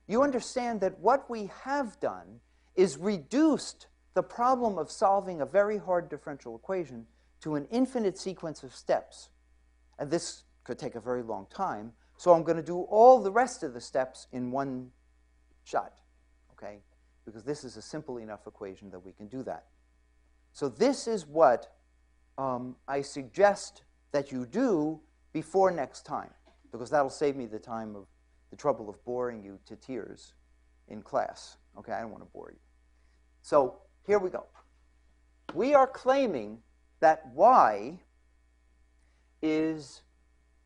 You understand that what we have done is reduced the problem of solving a very hard differential equation to an infinite sequence of steps. And this could take a very long time, so I'm going to do all the rest of the steps in one shot, okay? Because this is a simple enough equation that we can do that. So this is what I suggest that you do before next time, because that'll save me the trouble of boring you to tears in class. Okay, I don't want to bore you. So here we go. We are claiming that y is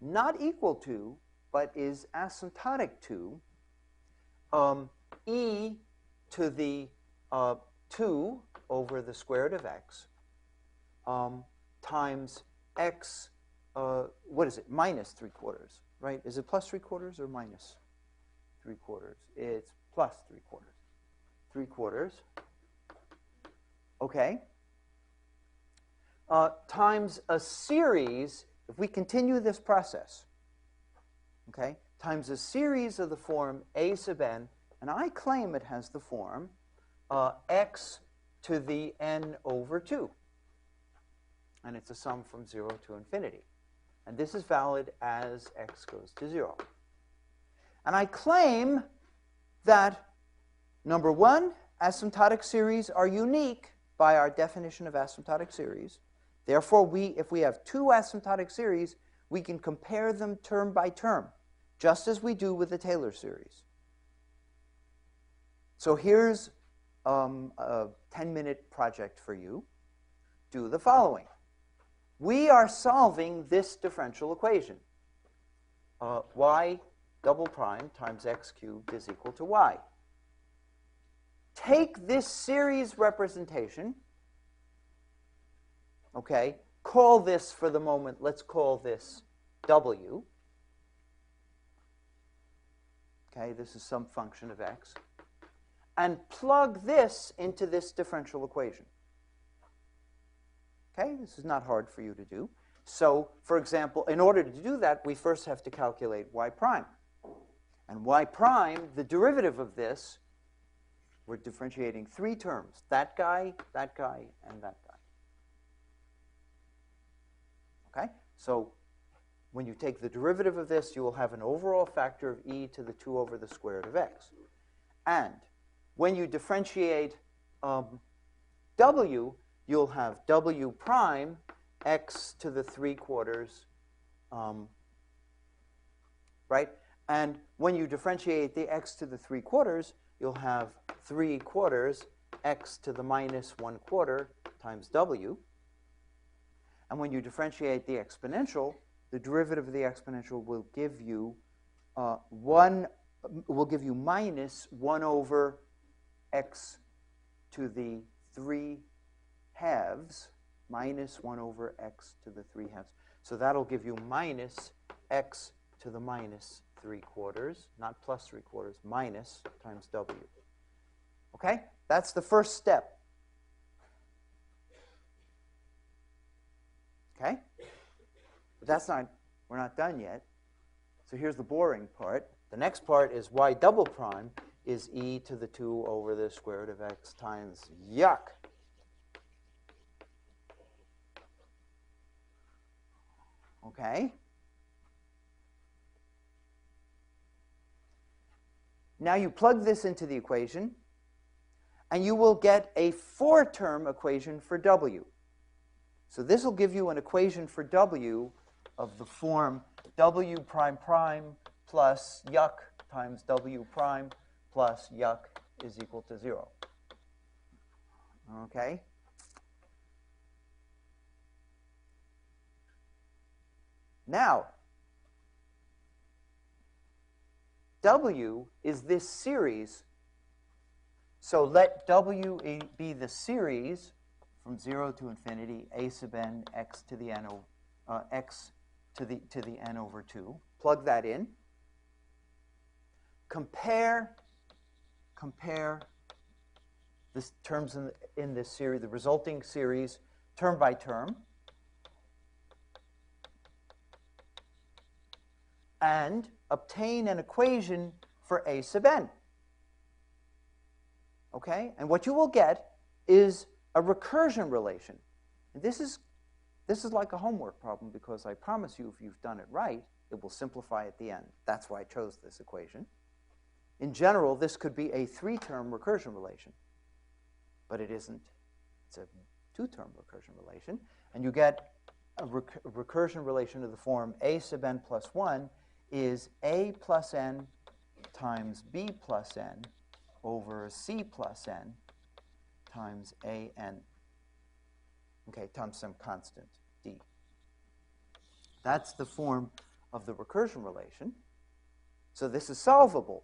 not equal to, but is asymptotic to e to the 2 over the square root of x times x, what is it, minus 3/4, right? Is it plus 3/4 or minus 3/4? It's plus 3/4. 3/4, okay, times a series, if we continue this process, okay, times a series of the form a sub n, and I claim it has the form x to the n over 2. And it's a sum from 0 to infinity. And this is valid as x goes to 0. And I claim that, number one, asymptotic series are unique by our definition of asymptotic series. Therefore, if we have two asymptotic series, we can compare them term by term, just as we do with the Taylor series. So here's a 10-minute project for you. Do the following. We are solving this differential equation. Y double prime times x cubed is equal to y. Take this series representation, okay, call this for the moment, let's call this w. Okay, this is some function of x. And plug this into this differential equation. Okay, this is not hard for you to do. So, for example, in order to do that, we first have to calculate y prime. And y prime, the derivative of this, we're differentiating 3 terms. That guy, and that guy. Okay? So when you take the derivative of this, you will have an overall factor of e to the 2 over the square root of x. And when you differentiate w, you'll have w prime x to the 3/4, right? And when you differentiate the x to the 3/4, you'll have 3/4 x to the minus 1/4 times w. And when you differentiate the exponential, the derivative of the exponential will give you minus 1 over x to the 3/2, minus 1 over x to the 3/2. So that'll give you minus x to the minus 3/4, not plus 3/4, minus times w. Okay? That's the first step. Okay? But we're not done yet. So here's the boring part. The next part is y double prime is e to the 2 over the square root of x times yuck. Okay? Now you plug this into the equation, and you will get a 4-term equation for w. So this will give you an equation for w of the form w prime prime plus yuck times w prime plus yuck is equal to 0. Okay? Now, w is this series. So let w be the series from 0 to infinity, a sub n, x to the n, x to the n over 2. Plug that in. Compare the terms in this series, the resulting series, term by term. And obtain an equation for a sub n. Okay? And what you will get is a recursion relation. And this is like a homework problem, because I promise you, if you've done it right, it will simplify at the end. That's why I chose this equation. In general, this could be a 3-term recursion relation, but it isn't. It's a 2-term recursion relation, and you get a recursion relation of the form a sub n plus 1 is a plus n times b plus n over c plus n times a n, okay, times some constant d. That's the form of the recursion relation. So this is solvable.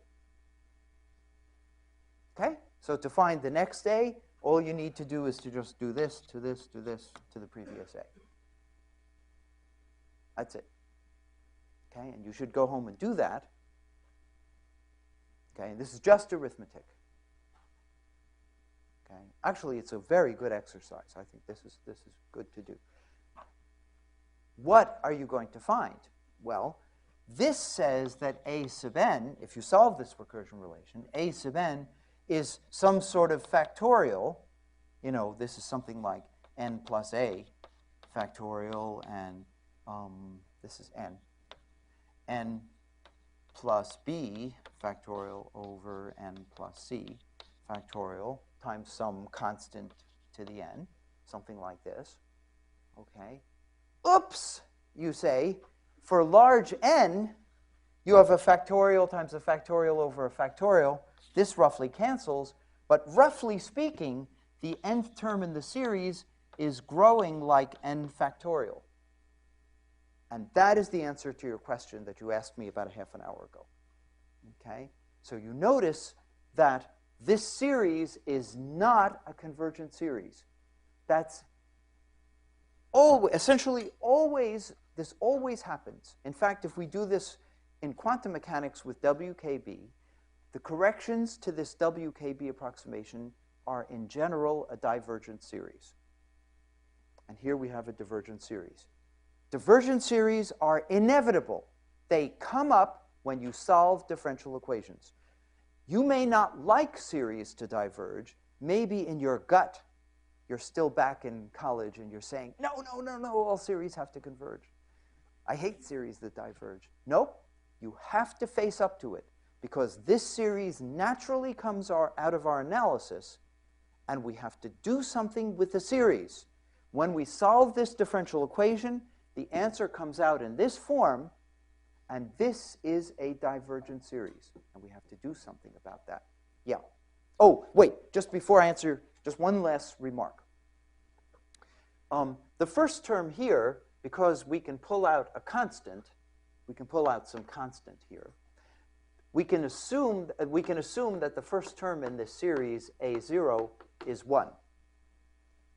Okay? So to find the next a, all you need to do is to just do this to this to this to the previous a. That's it. Okay? And you should go home and do that. Okay? This is just arithmetic. Okay? Actually, it's a very good exercise. I think this is good to do. What are you going to find? Well, this says that a sub n, if you solve this recursion relation, a sub n is some sort of factorial. You know, this is something like n plus a factorial, and this is n plus b factorial over n plus c factorial times some constant to the n, something like this. Okay. Oops, you say. For large n, you have a factorial times a factorial over a factorial. This roughly cancels, but roughly speaking, the nth term in the series is growing like n factorial. And that is the answer to your question that you asked me about a half an hour ago. Okay? So you notice that this series is not a convergent series. That's essentially always, this always happens. In fact, if we do this in quantum mechanics with WKB, the corrections to this WKB approximation are in general a divergent series. And here we have a divergent series. Divergent series are inevitable. They come up when you solve differential equations. You may not like series to diverge. Maybe in your gut, you're still back in college and you're saying, no, all series have to converge. I hate series that diverge. Nope, you have to face up to it. because this series naturally comes out of our analysis, and we have to do something with the series. When we solve this differential equation, the answer comes out in this form, and this is a divergent series, and we have to do something about that. Yeah. Oh, wait, just before I answer, just one last remark. The first term here, because we can pull out a constant, we can pull out some constant here. We can assume that the first term in this series, A0, is 1.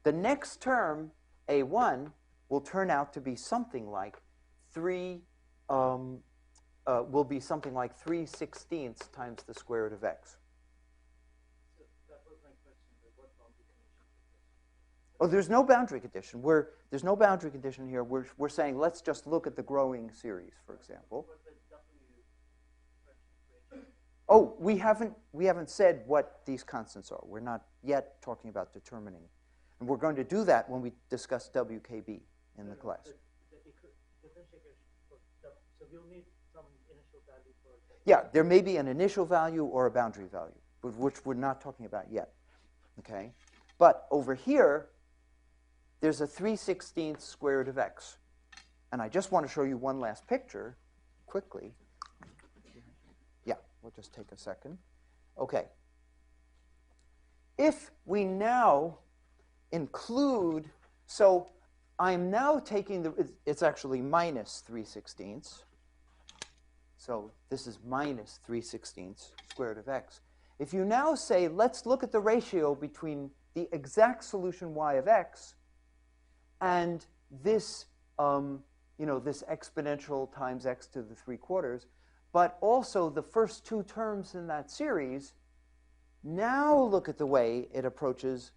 The next term, A1, will turn out to be something like 3 3/16 times the square root of x.
That was my question, but what boundary condition is this?
Oh, there's no boundary condition. There's no boundary condition here. We're saying let's just look at the growing series, for example.
What the W differential equation?
Oh, we haven't said what these constants are. We're not yet talking about determining. And we're going to do that when we discuss WKB in the class.
The differential equation for W, so we'll need some initial value for that.
Yeah, there may be an initial value or a boundary value, which we're not talking about yet. Okay? But over here, there's a 3/16 square root of x. And I just want to show you one last picture quickly. Yeah, we'll just take a second. Okay. If we now include, so I'm now taking it's actually minus 3/16. So this is minus 3/16 square root of x. If you now say, let's look at the ratio between the exact solution y of x and this, this exponential times x to the 3/4, but also the first two terms in that series, now look at the way it approaches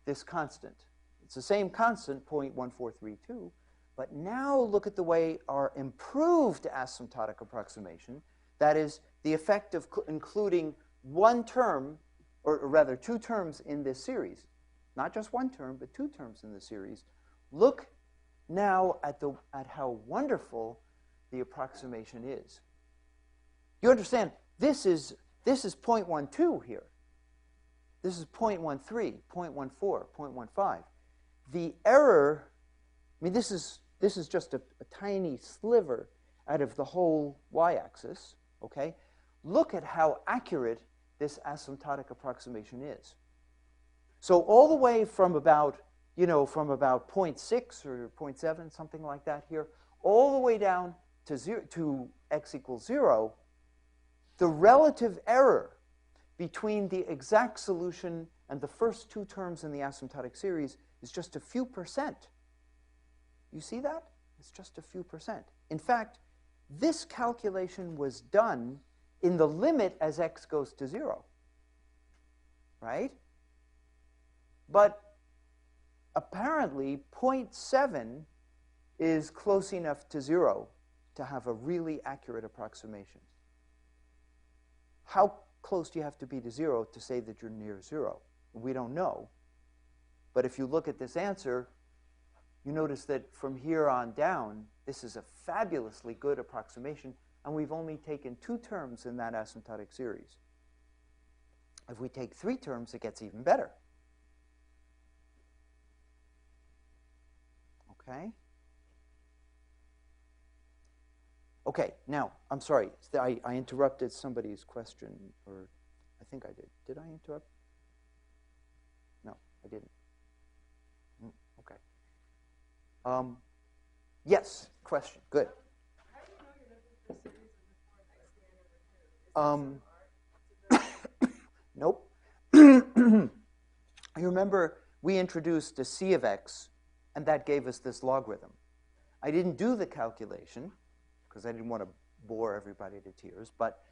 this constant. It's the same constant, 0.1432, but now look at the way our improved asymptotic approximation, that is, the effect of including one term, or rather two terms in this series, not just one term, but two terms in the series. Look now at how wonderful the approximation is. You understand, this is 0.12 here. This is 0.13, 0.14, 0.15. The error, I mean, this is just a tiny sliver out of the whole y-axis, okay? Look at how accurate this asymptotic approximation is. So all the way from about 0.6 or 0.7, something like that here, all the way down to x equals 0, the relative error between the exact solution and the first two terms in the asymptotic series is just a few percent. You see that? It's just a few percent. In fact, this calculation was done in the limit as x goes to 0, right? But apparently 0.7 is close enough to 0 to have a really accurate approximation. How close do you have to be to 0 to say that you're near 0? We don't know. But if you look at this answer, you notice that from here on down, this is a fabulously good approximation, and we've only taken two terms in that asymptotic series. If we take three terms, it gets even better. Okay? Okay, now, I'm sorry. I interrupted somebody's question, or I think I did. Did I interrupt? No, I didn't. Okay. Yes, question. Good.
How do you know you're looking for series of before x squared over 2?
Nope. You remember we introduced a c of x, and that gave us this logarithm. I didn't do the calculation because I didn't want to bore everybody to tears, but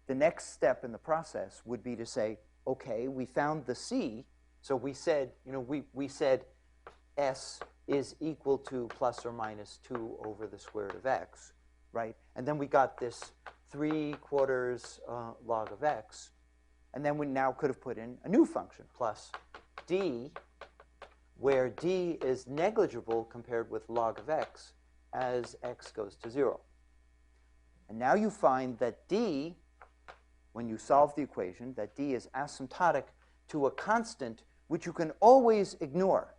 the next step in the process would be to say, okay, we found the c, so we said, we said s is equal to plus or minus 2 over the square root of x, right? And then we got this 3/4 log of x, and then we now could have put in a new function, plus d, where d is negligible compared with log of x as x goes to 0. And now you find that d when you solve the equation, that d is asymptotic to a constant which you can always ignore,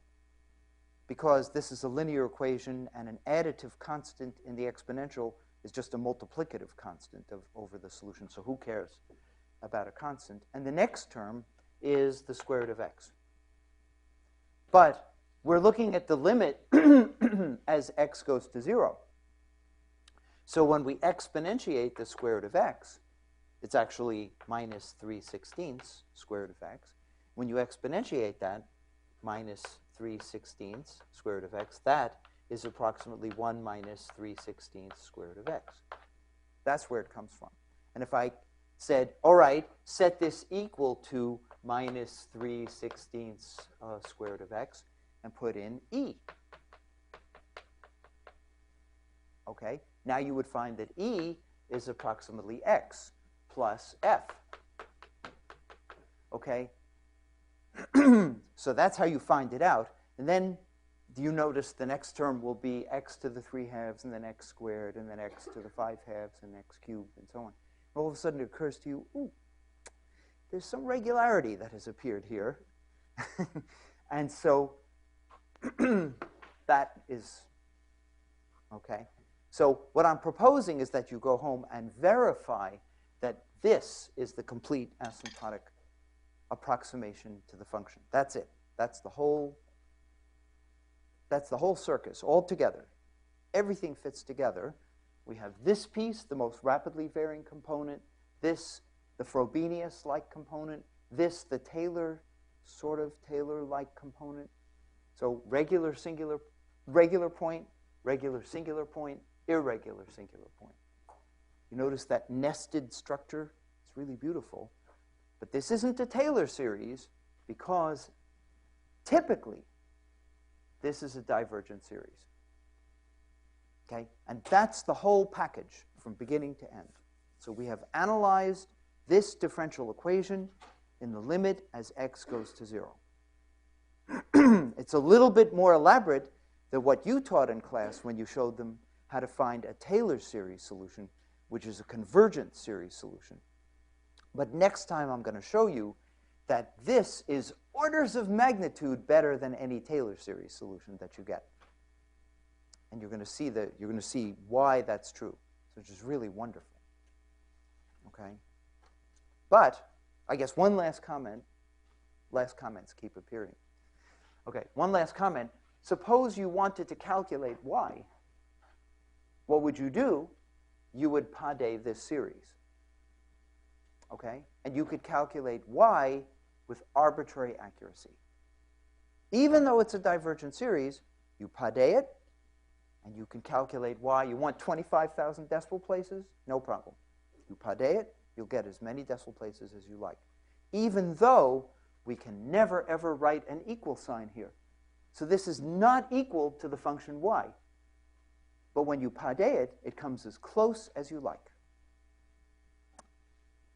because this is a linear equation and an additive constant in the exponential is just a multiplicative constant over the solution. So who cares about a constant? And the next term is the square root of x. But we're looking at the limit as x goes to 0. So when we exponentiate the square root of x, it's actually minus 3/16 square root of x. When you exponentiate that, minus 3/16 square root of x, that is approximately 1 minus 3/16 square root of x. That's where it comes from. And if I said, all right, set this equal to minus 3/16 square root of x and put in e. Okay, now you would find that e is approximately x plus f. Okay, so that's how you find it out. And then you notice the next term will be x to the 3/2 and then x squared and then x to the 5/2 and x cubed and so on. And all of a sudden it occurs to you, ooh, there's some regularity that has appeared here. And so that is, okay. So what I'm proposing is that you go home and verify that this is the complete asymptotic approximation to the function. That's it. That's the whole circus all together. Everything fits together. We have this piece, the most rapidly varying component, this, the Frobenius-like component, this, the Taylor, sort of Taylor-like component. So regular singular, regular point, regular singular point, irregular singular point. You notice that nested structure? It's really beautiful. But this isn't a Taylor series because typically this is a divergent series. Okay? And that's the whole package from beginning to end. So we have analyzed this differential equation in the limit as x goes to 0. It's a little bit more elaborate than what you taught in class when you showed them how to find a Taylor series solution, which is a convergent series solution. But next time I'm going to show you that this is orders of magnitude better than any Taylor series solution that you get. And you're going to see why that's true, which is really wonderful. Okay? But I guess one last comment. Last comments keep appearing. Okay, one last comment. Suppose you wanted to calculate y. What would you do? You would pade this series. Okay? And you could calculate y with arbitrary accuracy. Even though it's a divergent series, you pade it, and you can calculate y. You want 25,000 decimal places? No problem. You pade it, you'll get as many decimal places as you like. Even though we can never, ever write an equal sign here. So this is not equal to the function y. But when you pade it, it comes as close as you like.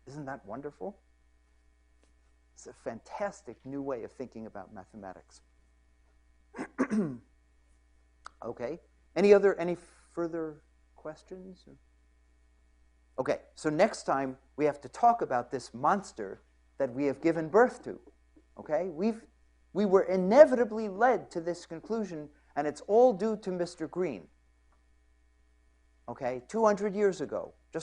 Isn't that wonderful? It's a fantastic new way of thinking about mathematics. Okay. Any further questions? Okay, so next time we have to talk about this monster that we have given birth to. Okay? We were inevitably led to this conclusion, and it's all due to Mr. Green. Okay? 200 years ago.